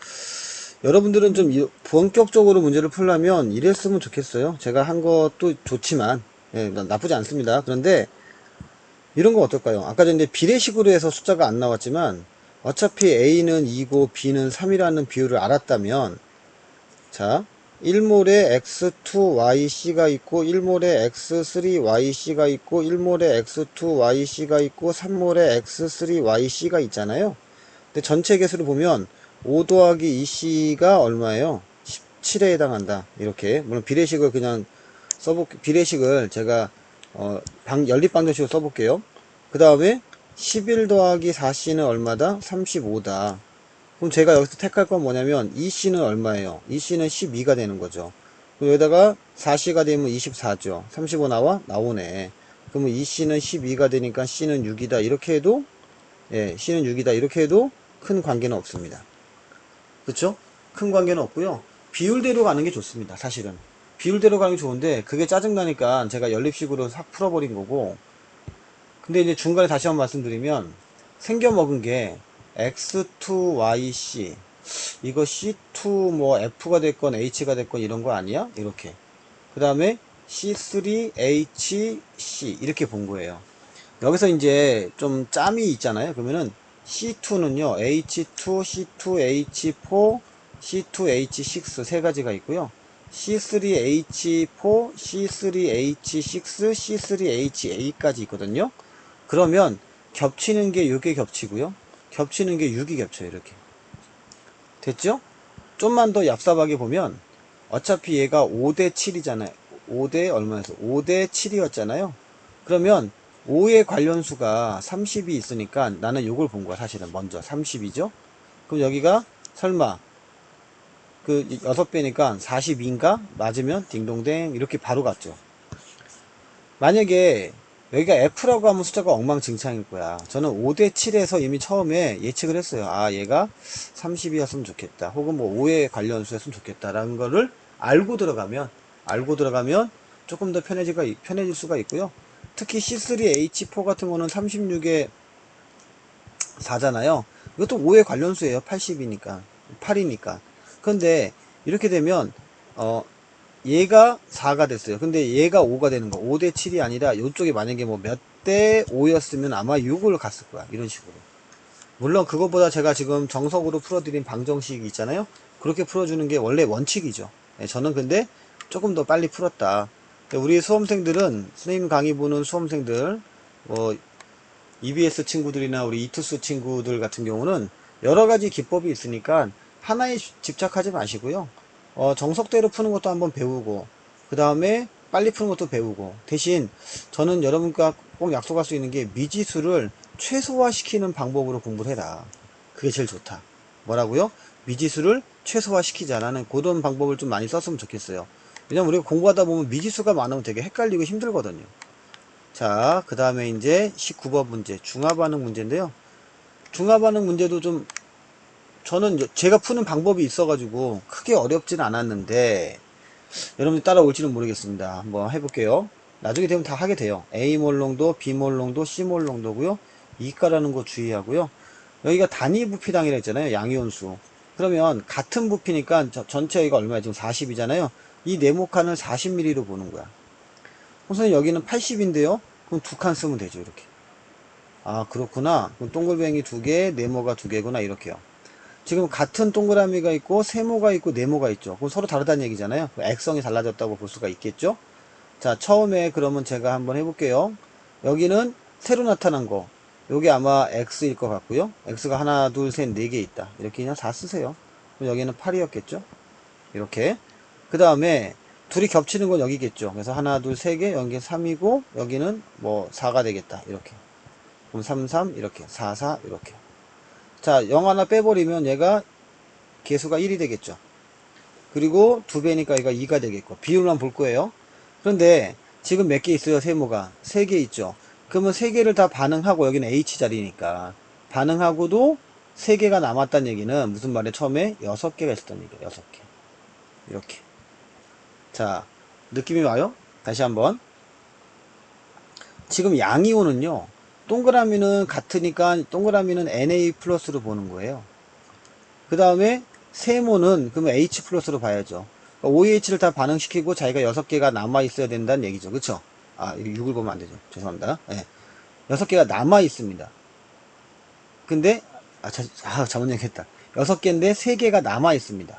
A: 여러분들은 좀 본격적으로 문제를 풀려면 이랬으면 좋겠어요. 제가 한 것도 좋지만 나쁘지 않습니다. 그런데 이런 거 어떨까요? 아까 전에 비례식으로 해서 숫자가 안 나왔지만 어차피 A는 2고 B는 3이라는 비율을 알았다면 자 1몰에 X2YC가 있고 1몰에 X3YC가 있고 1몰에 X2YC가 있고 3몰에 X3YC가 있잖아요. 근데 전체 개수를 보면 5 더하기 2C가 얼마예요? 17에 해당한다. 이렇게. 물론 비례식을 그냥 비례식을 제가, 연립방정식으로 써볼게요. 그 다음에 11 더하기 4C는 얼마다? 35다. 그럼 제가 여기서 택할 건 뭐냐면, 2C는 얼마예요? 2C는 12가 되는 거죠. 그럼 여기다가 4C가 되면 24죠. 35 나오네. 그러면 2C는 12가 되니까 C는 6이다. 이렇게 해도, C는 6이다. 이렇게 해도 큰 관계는 없습니다. 그쵸? 큰 관계는 없고요. 비율대로 가는 게 좋습니다. 사실은. 비율대로 가는 게 좋은데 그게 짜증나니까 제가 연립식으로 싹 풀어버린 거고. 근데 이제 중간에 다시 한번 말씀드리면 생겨먹은 게 X2YC 이거 C2 뭐 F가 됐건 H가 됐건 이런 거 아니야? 이렇게. 그 다음에 C3HC 이렇게 본 거예요. 여기서 이제 좀 짬이 있잖아요. 그러면은 C2는요, H2, C2H4, C2H6 세 가지가 있고요. C3H4, C3H6, C3HA까지 있거든요. 그러면 겹치는 게 요게 겹치고요. 겹치는 게 6이 겹쳐요. 이렇게. 됐죠? 좀만 더 얍삽하게 보면 어차피 얘가 5대 7이잖아요. 5대 얼마였어? 5대 7이었잖아요. 그러면 5의 관련수가 30이 있으니까 나는 요걸 본 거야. 사실은 먼저 30이죠. 그럼 여기가 설마 그 6배니까 42인가? 맞으면 딩동댕 이렇게 바로 갔죠. 만약에 여기가 F라고 하면 숫자가 엉망진창일 거야. 저는 5대 7에서 이미 처음에 예측을 했어요. 아, 얘가 30이었으면 좋겠다. 혹은 뭐 5의 관련수였으면 좋겠다라는 거를 알고 들어가면 조금 더 편해질 수가 있고요. 특히 C3H4 같은 거는 36에 4잖아요. 이것도 5의 관련수예요. 80이니까. 8이니까. 그런데 이렇게 되면 얘가 4가 됐어요. 근데 얘가 5가 되는 거. 5대 7이 아니라 이쪽에 만약에 뭐 몇 대 5였으면 아마 6을 갔을 거야. 이런 식으로. 물론 그것보다 제가 지금 정석으로 풀어드린 방정식이 있잖아요. 그렇게 풀어주는 게 원래 원칙이죠. 저는 근데 조금 더 빨리 풀었다. 우리 수험생들은 선생님 강의 보는 수험생들 뭐 EBS 친구들이나 우리 이투스 친구들 같은 경우는 여러가지 기법이 있으니까 하나에 집착하지 마시고요. 정석대로 푸는 것도 한번 배우고 그 다음에 빨리 푸는 것도 배우고 대신 저는 여러분과 꼭 약속할 수 있는 게 미지수를 최소화시키는 방법으로 공부를 해라. 그게 제일 좋다. 뭐라고요? 미지수를 최소화시키자라는 그런 방법을 좀 많이 썼으면 좋겠어요. 왜냐면 우리가 공부하다 보면 미지수가 많으면 되게 헷갈리고 힘들거든요. 자, 그 다음에 이제 19번 문제 중화반응 문제인데요. 중화반응 문제도 좀 저는 제가 푸는 방법이 있어가지고 크게 어렵진 않았는데 여러분들 따라올지는 모르겠습니다. 한번 해볼게요. 나중에 되면 다 하게 돼요. A몰 농도, B몰 농도, C몰 농도고요. 이가라는 거 주의하고요. 여기가 단위 부피당이라 했잖아요. 양이온수. 그러면 같은 부피니까 전체 여기가 얼마야? 지금 40이잖아요. 이 네모칸을 40mm로 보는 거야. 우선 여기는 80인데요. 그럼 두 칸 쓰면 되죠. 이렇게. 아, 그렇구나. 그럼 동글뱅이 두 개, 네모가 두 개구나. 이렇게요. 지금 같은 동그라미가 있고 세모가 있고 네모가 있죠. 그럼 서로 다르다는 얘기잖아요. 액성이 달라졌다고 볼 수가 있겠죠. 자, 처음에 그러면 제가 한번 해볼게요. 여기는 새로 나타난 거. 여기 아마 X일 것 같고요. X가 하나, 둘, 셋, 네 개 있다. 이렇게 그냥 4 쓰세요. 그럼 여기는 8이었겠죠. 이렇게. 그 다음에 둘이 겹치는 건 여기겠죠. 그래서 하나, 둘, 세 개, 여기 3이고 여기는 뭐 4가 되겠다. 이렇게. 그럼 3, 3 이렇게. 4, 4 이렇게. 자, 0 하나 빼버리면 얘가 개수가 1이 되겠죠. 그리고 2배니까 얘가 2가 되겠고 비율만 볼 거예요. 그런데 지금 몇 개 있어요? 세모가 3개 있죠. 그러면 3개를 다 반응하고 여기는 H자리니까 반응하고도 3개가 남았다는 얘기는 무슨 말이에요? 처음에 6개가 있었다는 얘기예요. 6개 이렇게. 자, 느낌이 와요? 다시 한번. 지금 양이온은요, 동그라미는 같으니까 동그라미는 Na 플러스로 보는 거예요. 그 다음에 세모는 그러면 H 플러스로 봐야죠. OH를 다 반응시키고 자기가 6개가 남아 있어야 된다는 얘기죠. 그쵸? 아, 6을 보면 안 되죠. 죄송합니다. 네. 6개가 남아 있습니다. 근데 잘못 얘기했다. 6개인데 3개가 남아 있습니다.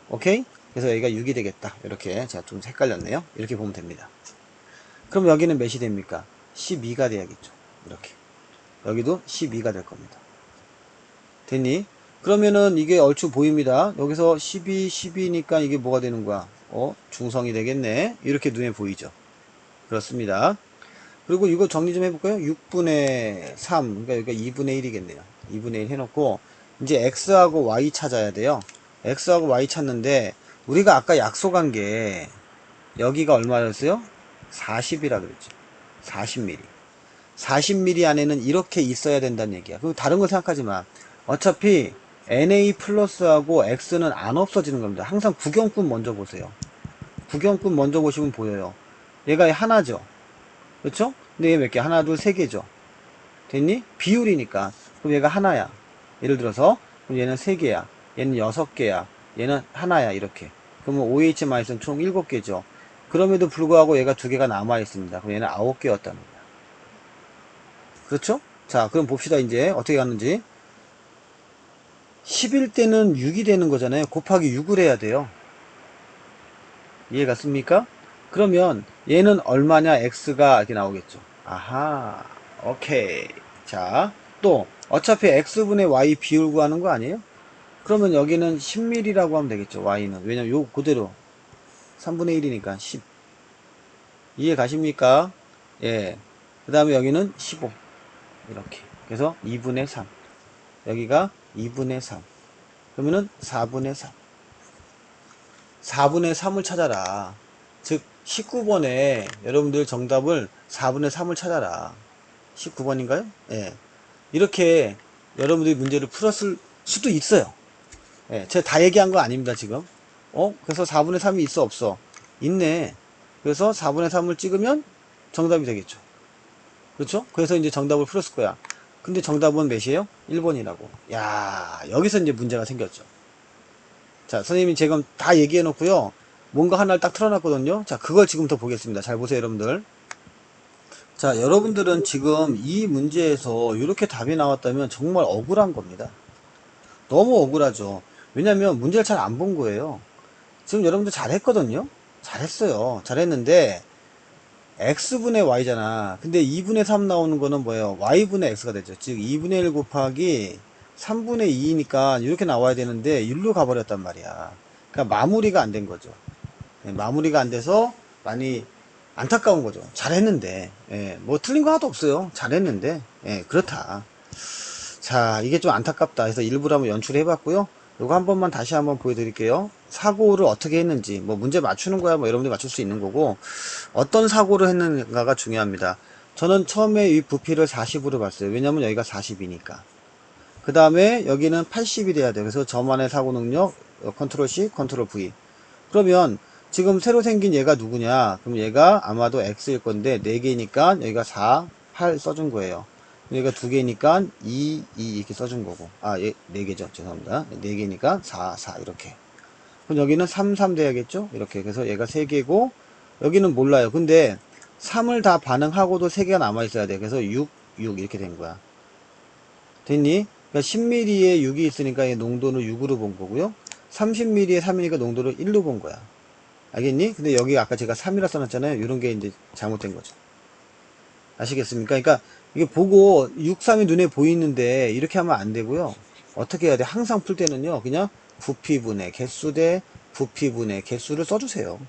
A: 오케이? 그래서 여기가 6이 되겠다. 이렇게 제가 좀 헷갈렸네요. 이렇게 보면 됩니다. 그럼 여기는 몇이 됩니까? 12가 돼야겠죠. 이렇게. 여기도 12가 될 겁니다. 됐니? 그러면은 이게 얼추 보입니다. 여기서 12, 12니까 이게 뭐가 되는 거야? 중성이 되겠네. 이렇게 눈에 보이죠. 그렇습니다. 그리고 이거 정리 좀 해볼까요? 6분의 3, 그러니까 여기가 2분의 1이겠네요. 2분의 1 해놓고 이제 x하고 y 찾아야 돼요. x하고 y 찾는데 우리가 아까 약속한 게 여기가 얼마였어요? 40이라 그랬죠. 40mm. 40mm 안에는 이렇게 있어야 된다는 얘기야. 그리고 다른 거 생각하지 마. 어차피 NA 플러스하고 X는 안 없어지는 겁니다. 항상 구경꾼 먼저 보세요. 구경꾼 먼저 보시면 보여요. 얘가 하나죠. 그렇죠? 근데 얘 몇 개? 하나, 둘, 세 개죠. 됐니? 비율이니까. 그럼 얘가 하나야. 예를 들어서 그럼 얘는 세 개야. 얘는 6개야. 얘는 하나야. 이렇게. 그러면 OH-는 총 7개죠. 그럼에도 불구하고 얘가 2개가 남아 있습니다. 그럼 얘는 9개였다는 거야. 그렇죠? 자, 그럼 봅시다. 이제 어떻게 갔는지. 10일 때는 6이 되는 거잖아요. 곱하기 6을 해야 돼요. 이해갔습니까? 그러면 얘는 얼마냐? x가 이렇게 나오겠죠. 아하, 오케이. 자, 또 어차피 x분의 y 비율 구하는 거 아니에요? 그러면 여기는 10mm라고 하면 되겠죠. y는. 왜냐면 요 그대로 3분의 1이니까 10. 이해 가십니까? 예. 그 다음에 여기는 15. 이렇게. 그래서 2분의 3. 여기가 2분의 3. 그러면은 4분의 3. 4분의 3을 찾아라. 즉 19번에 여러분들 정답을 4분의 3을 찾아라. 19번인가요? 예. 이렇게 여러분들이 문제를 풀었을 수도 있어요. 예. 제가 다 얘기한 거 아닙니다, 지금. 그래서 4분의 3이 있어, 없어? 있네. 그래서 4분의 3을 찍으면 정답이 되겠죠. 그렇죠? 그래서 이제 정답을 풀었을 거야. 근데 정답은 몇이에요? 1번이라고. 야, 여기서 이제 문제가 생겼죠. 자, 선생님이 지금 다 얘기해 놓고요. 뭔가 하나를 딱 틀어놨거든요. 자, 그걸 지금부터 보겠습니다. 잘 보세요, 여러분들. 자, 여러분들은 지금 이 문제에서 이렇게 답이 나왔다면 정말 억울한 겁니다. 너무 억울하죠. 왜냐면 문제를 잘 안 본 거예요. 지금 여러분들 잘했거든요. 잘했어요. 잘했는데 x분의 y잖아. 근데 2분의 3 나오는 거는 뭐예요? y분의 x가 되죠. 즉 2분의 1 곱하기 3분의 2니까 이렇게 나와야 되는데 1로 가버렸단 말이야. 그러니까 마무리가 안 된 거죠. 마무리가 안 돼서 많이 안타까운 거죠. 잘했는데 뭐 틀린 거 하나도 없어요. 잘했는데 그렇다. 자, 이게 좀 안타깝다 해서 일부러 한번 연출해 봤고요. 요거 한 번만 다시 한번 보여드릴게요. 사고를 어떻게 했는지, 뭐 문제 맞추는 거야 뭐 여러분들이 맞출 수 있는 거고, 어떤 사고를 했는가가 중요합니다. 저는 처음에 이 부피를 40으로 봤어요. 왜냐면 여기가 40이니까. 그 다음에 여기는 80이 돼야 돼요. 그래서 저만의 사고 능력, 컨트롤 C, 컨트롤 V. 그러면 지금 새로 생긴 얘가 누구냐? 그럼 얘가 아마도 X일 건데 4개니까 여기가 4, 8 써준 거예요. 여기가 2개니까 2, 2 이렇게 써준 거고. 아, 얘 4개죠. 죄송합니다. 4개니까 4, 4 이렇게. 그럼 여기는 3, 3 돼야겠죠? 이렇게. 그래서 얘가 3개고 여기는 몰라요. 근데 3을 다 반응하고도 3개가 남아있어야 돼. 그래서 6, 6 이렇게 된 거야. 됐니? 그러니까 10ml에 6이 있으니까 얘 농도는 6으로 본 거고요. 30ml에 3이니까 농도를 1로 본 거야. 알겠니? 근데 여기 아까 제가 3이라 써놨잖아요. 이런 게 이제 잘못된 거죠. 아시겠습니까? 그러니까 이게 보고 6, 3이 눈에 보이는데 이렇게 하면 안 되고요. 어떻게 해야 돼? 항상 풀 때는요. 그냥 부피분의 개수 대 부피분의 개수를 써주세요.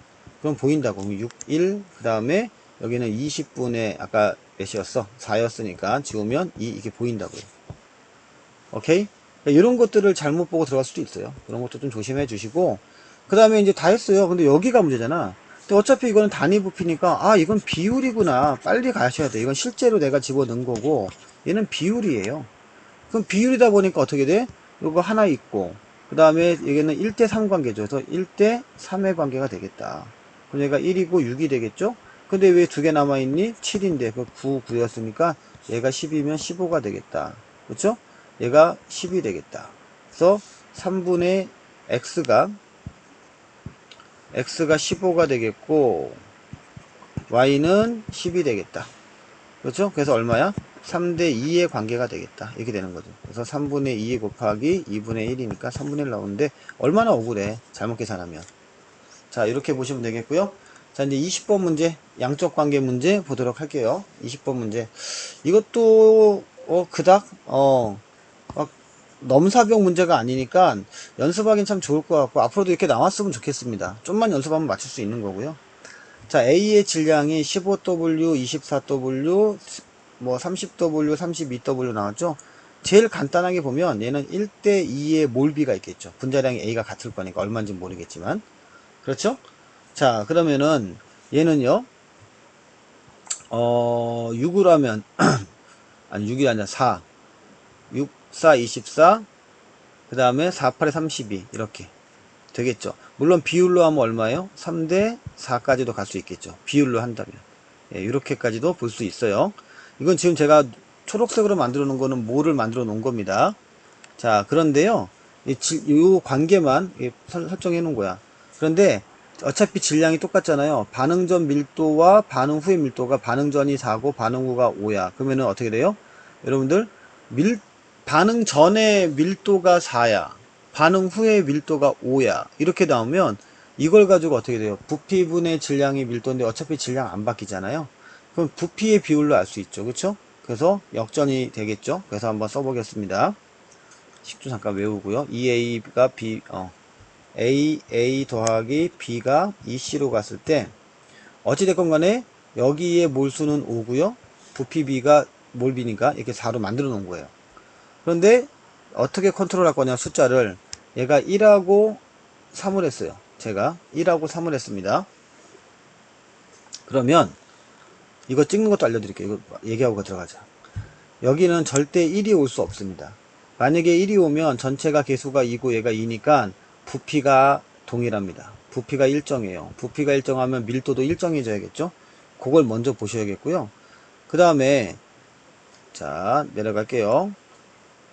A: 그럼 보인다고. 6, 1, 그 다음에 여기는 20분의 아까 몇이었어? 4였으니까 지우면 2 이렇게 보인다고요. 오케이? 그러니까 이런 것들을 잘못 보고 들어갈 수도 있어요. 그런 것도 좀 조심해 주시고 그 다음에 이제 다 했어요. 근데 여기가 문제잖아. 근데 어차피 이거는 단위 부피니까 아 이건 비율이구나. 빨리 가셔야 돼. 이건 실제로 내가 집어넣은 거고 얘는 비율이에요. 그럼 비율이다 보니까 어떻게 돼? 이거 하나 있고 그 다음에 여기는 1대3 관계죠. 그래서 1대3의 관계가 되겠다. 그럼 얘가 1이고 6이 되겠죠? 근데 왜 2개 남아있니? 7인데 그 9, 9였으니까 얘가 10이면 15가 되겠다. 그렇죠? 얘가 10이 되겠다. 그래서 3분의 x가 15가 되겠고 y는 10이 되겠다. 그렇죠? 그래서 얼마야? 3대 2의 관계가 되겠다. 이렇게 되는 거죠. 그래서 3분의 2 곱하기 2분의 1이니까 3분의 1 나오는데 얼마나 억울해. 잘못 계산하면. 자, 이렇게 보시면 되겠고요. 자, 이제 20번 문제, 양적 관계 문제 보도록 할게요. 20번 문제. 이것도 그닥 막 넘사벽 문제가 아니니까 연습하긴 참 좋을 것 같고 앞으로도 이렇게 나왔으면 좋겠습니다. 좀만 연습하면 맞출 수 있는 거고요. 자, A의 질량이 15W, 24W, 뭐 30W, 32W 나왔죠? 제일 간단하게 보면 얘는 1대2의 몰비가 있겠죠. 분자량이 A가 같을 거니까 얼마인지 모르겠지만. 그렇죠? 자, 그러면은 얘는요. 6으로 하면 아니 6이 아니라 4. 6, 4, 24. 그 다음에 4, 8에 32 이렇게 되겠죠. 물론 비율로 하면 얼마예요? 3대 4까지도 갈 수 있겠죠. 비율로 한다면. 예, 이렇게까지도 볼 수 있어요. 이건 지금 제가 초록색으로 만들어 놓은 거는 모를 만들어 놓은 겁니다. 자, 그런데요. 이 관계만 설정해 놓은 거야. 그런데 어차피 질량이 똑같잖아요. 반응 전 밀도와 반응 후의 밀도가 반응 전이 4고 반응 후가 5야. 그러면은 어떻게 돼요? 여러분들 반응 전의 밀도가 4야. 반응 후의 밀도가 5야. 이렇게 나오면 이걸 가지고 어떻게 돼요? 부피분의 질량이 밀도인데 어차피 질량 안 바뀌잖아요. 그럼 부피의 비율로 알 수 있죠. 그쵸? 그래서 역전이 되겠죠. 그래서 한번 써보겠습니다. 식조 잠깐 외우고요. EA가 A 더하기 B가 EC로 갔을 때 어찌됐건 간에 여기에 몰수는 5고요. 부피 B가 몰비니까 이렇게 4로 만들어 놓은 거예요. 그런데 어떻게 컨트롤 할 거냐 숫자를 얘가 1하고 3을 했어요. 제가 1하고 3을 했습니다. 그러면 이거 찍는 것도 알려드릴게요. 이거 얘기하고 들어가자. 여기는 절대 1이 올 수 없습니다. 만약에 1이 오면 전체가 개수가 2고 얘가 2니까 부피가 동일합니다. 부피가 일정해요. 부피가 일정하면 밀도도 일정해져야겠죠? 그걸 먼저 보셔야겠고요. 그 다음에 자 내려갈게요.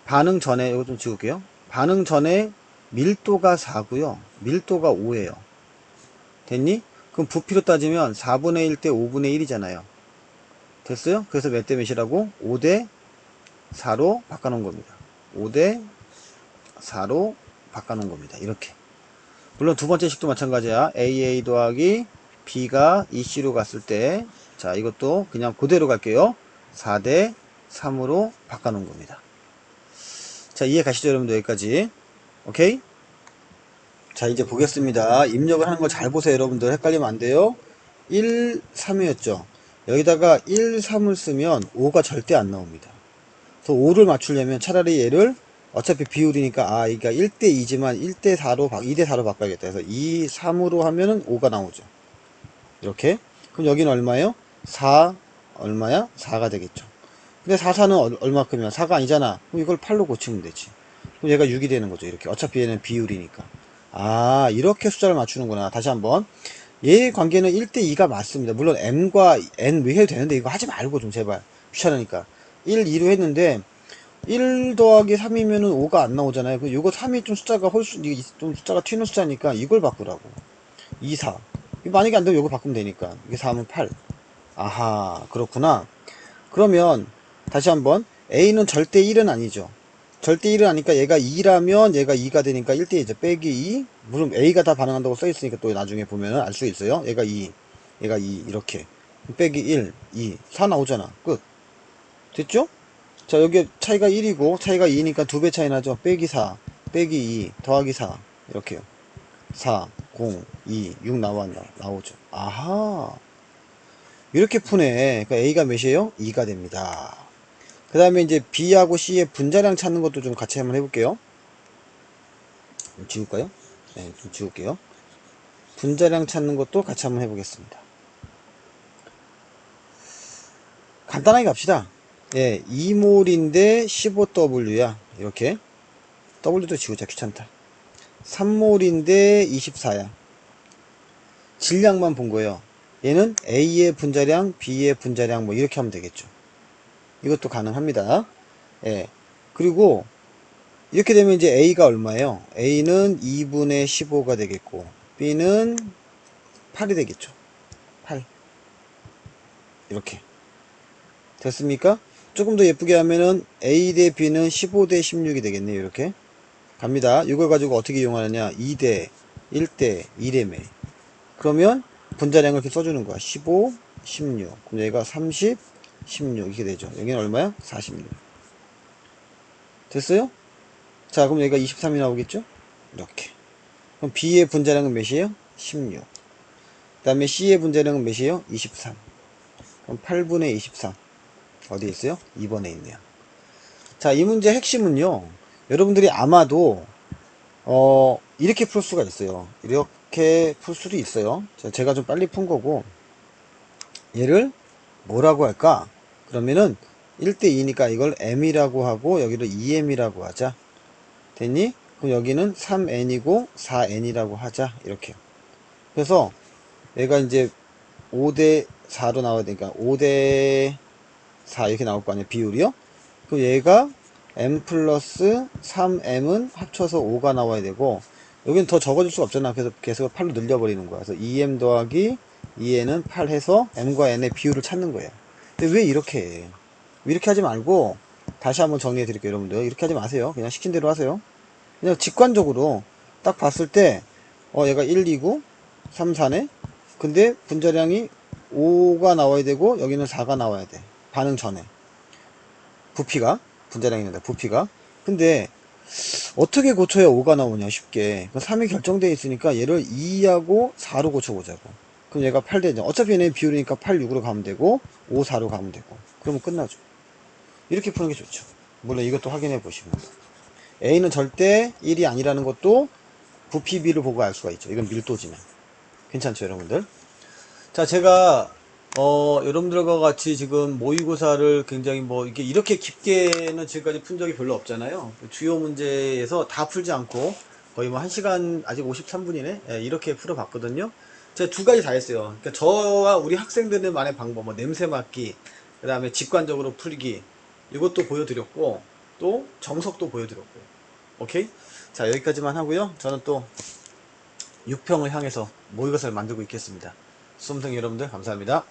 A: 반응 전에 이거 좀 지울게요. 반응 전에 밀도가 4고요. 밀도가 5예요. 됐니? 그럼 부피로 따지면 4분의 1 대 5분의 1이잖아요. 됐어요? 그래서 몇 대 몇이라고? 5대 4로 바꿔놓은 겁니다. 5대 4로 바꿔놓은 겁니다. 이렇게. 물론 두 번째 식도 마찬가지야. AA 더하기 B가 EC로 갔을 때, 자, 이것도 그냥 그대로 갈게요. 4대 3으로 바꿔놓은 겁니다. 자, 이해 가시죠, 여러분들? 여기까지. 오케이? 자, 이제 보겠습니다. 입력을 하는 거 잘 보세요, 여러분들. 헷갈리면 안 돼요. 1, 3이었죠. 여기다가 1, 3을 쓰면 5가 절대 안 나옵니다. 그래서 5를 맞추려면 차라리 얘를 어차피 비율이니까 이게 1대 2지만 1대 4로 2대 4로 바꿔야겠다. 그래서 2, 3으로 하면은 5가 나오죠. 이렇게. 그럼 여기는 얼마예요? 4 얼마야? 4가 되겠죠. 근데 4, 4는 얼마큼이야? 4가 아니잖아. 그럼 이걸 8로 고치면 되지. 그럼 얘가 6이 되는 거죠. 이렇게. 어차피 얘는 비율이니까. 아, 이렇게 숫자를 맞추는구나. 다시 한번. 얘의 관계는 1대 2가 맞습니다. 물론 m과 n 왜 해도 되는데 이거 하지 말고 좀 제발. 귀찮으니까. 1, 2로 했는데 1 더하기 3이면은 5가 안 나오잖아요. 그 요거 3이 좀 숫자가 이게 좀 숫자가 튀는 숫자니까 이걸 바꾸라고. 2, 4. 만약에 안 되면 요거 바꾸면 되니까. 이게 4면 8. 아하, 그렇구나. 그러면 다시 한번 a는 절대 1은 아니죠. 절대 1은 아니까 얘가 2라면 얘가 2가 되니까 1대2죠. 빼기 2. 물론 a가 다 반응한다고 써있으니까 또 나중에 보면 알 수 있어요. 얘가 2, 얘가 2 이렇게. 빼기 1, 2, 4 나오잖아. 끝. 됐죠? 자, 여기 차이가 1이고 차이가 2니까 2배 차이 나죠. 빼기 4, 빼기 2, 더하기 4 이렇게요. 4, 0, 2, 6 나오죠. 아하, 이렇게 푸네. 그러니까 a가 몇이에요? 2가 됩니다. 그 다음에 이제 b하고 c의 분자량 찾는 것도 좀 같이 한번 해볼게요. 좀 지울까요? 네, 좀 지울게요. 분자량 찾는 것도 같이 한번 해보겠습니다. 간단하게 갑시다. 예, 2몰인데 15W야. 이렇게. W도 지우자. 귀찮다. 3몰인데 24야. 질량만 본 거예요. 얘는 A의 분자량, B의 분자량 뭐 이렇게 하면 되겠죠. 이것도 가능합니다. 예. 그리고 이렇게 되면 이제 A가 얼마예요? A는 2분의 15가 되겠고 B는 8이 되겠죠. 8. 이렇게. 됐습니까? 조금 더 예쁘게 하면은 A 대 B는 15 대 16이 되겠네요. 이렇게. 갑니다. 이걸 가지고 어떻게 이용하느냐? 2 대 1 대 2래매. 그러면 분자량을 이렇게 써주는 거야. 15, 16. 그럼 얘가 30, 16 이렇게 되죠. 여기는 얼마야? 46. 됐어요? 자, 그럼 얘가 23이 나오겠죠? 이렇게. 그럼 B의 분자량은 몇이에요? 16. 그 다음에 C의 분자량은 몇이에요? 23. 그럼 8분의 23. 어디에 있어요? 2번에 있네요. 자, 이 문제 핵심은요. 여러분들이 아마도 이렇게 풀 수가 있어요. 이렇게 풀 수도 있어요. 제가 좀 빨리 푼 거고 얘를 뭐라고 할까? 그러면은 1대2니까 이걸 m이라고 하고 여기를 2m이라고 하자. 됐니? 그럼 여기는 3n이고 4n이라고 하자. 이렇게. 그래서 얘가 이제 5대 4로 나와야 되니까 5대 4 이렇게 나올 거 아니에요. 비율이요. 그럼 얘가 m 플러스 3m은 합쳐서 5가 나와야 되고 여기는 더 적어줄 수가 없잖아. 그래서 계속 8로 늘려버리는 거야. 그래서 2m 더하기 2n은 8 해서 m과 n의 비율을 찾는 거예요. 근데 왜 이렇게 해? 이렇게 하지 말고 다시 한번 정리해 드릴게요. 여러분들 이렇게 하지 마세요. 그냥 시킨 대로 하세요. 그냥 직관적으로 딱 봤을 때 얘가 1, 2고 3, 4네. 근데 분자량이 5가 나와야 되고 여기는 4가 나와야 돼. 반응 전에 부피가 분자량이 된다. 부피가. 근데 어떻게 고쳐야 5가 나오냐 쉽게. 3이 결정되어 있으니까 얘를 2하고 4로 고쳐보자고. 그럼 얘가 8 되죠. 어차피 얘네 비율이니까 8, 6으로 가면 되고 5, 4로 가면 되고. 그러면 끝나죠. 이렇게 푸는 게 좋죠. 물론 이것도 확인해 보시면 A는 절대 1이 아니라는 것도 부피 비를 보고 알 수가 있죠. 이건 밀도지만. 괜찮죠 여러분들? 자, 제가 여러분들과 같이 지금 모의고사를 굉장히 뭐 이렇게 깊게는 지금까지 푼 적이 별로 없잖아요. 주요 문제에서 다 풀지 않고 거의 뭐 1시간 아직 53분이네. 이렇게 풀어봤거든요. 제가 두 가지 다 했어요. 그러니까 저와 우리 학생들만의 방법, 뭐 냄새 맡기, 그 다음에 직관적으로 풀기, 이것도 보여드렸고 또 정석도 보여드렸고. 오케이? 자, 여기까지만 하고요. 저는 또 6평을 향해서 모의고사를 만들고 있겠습니다. 수험생 여러분들 감사합니다.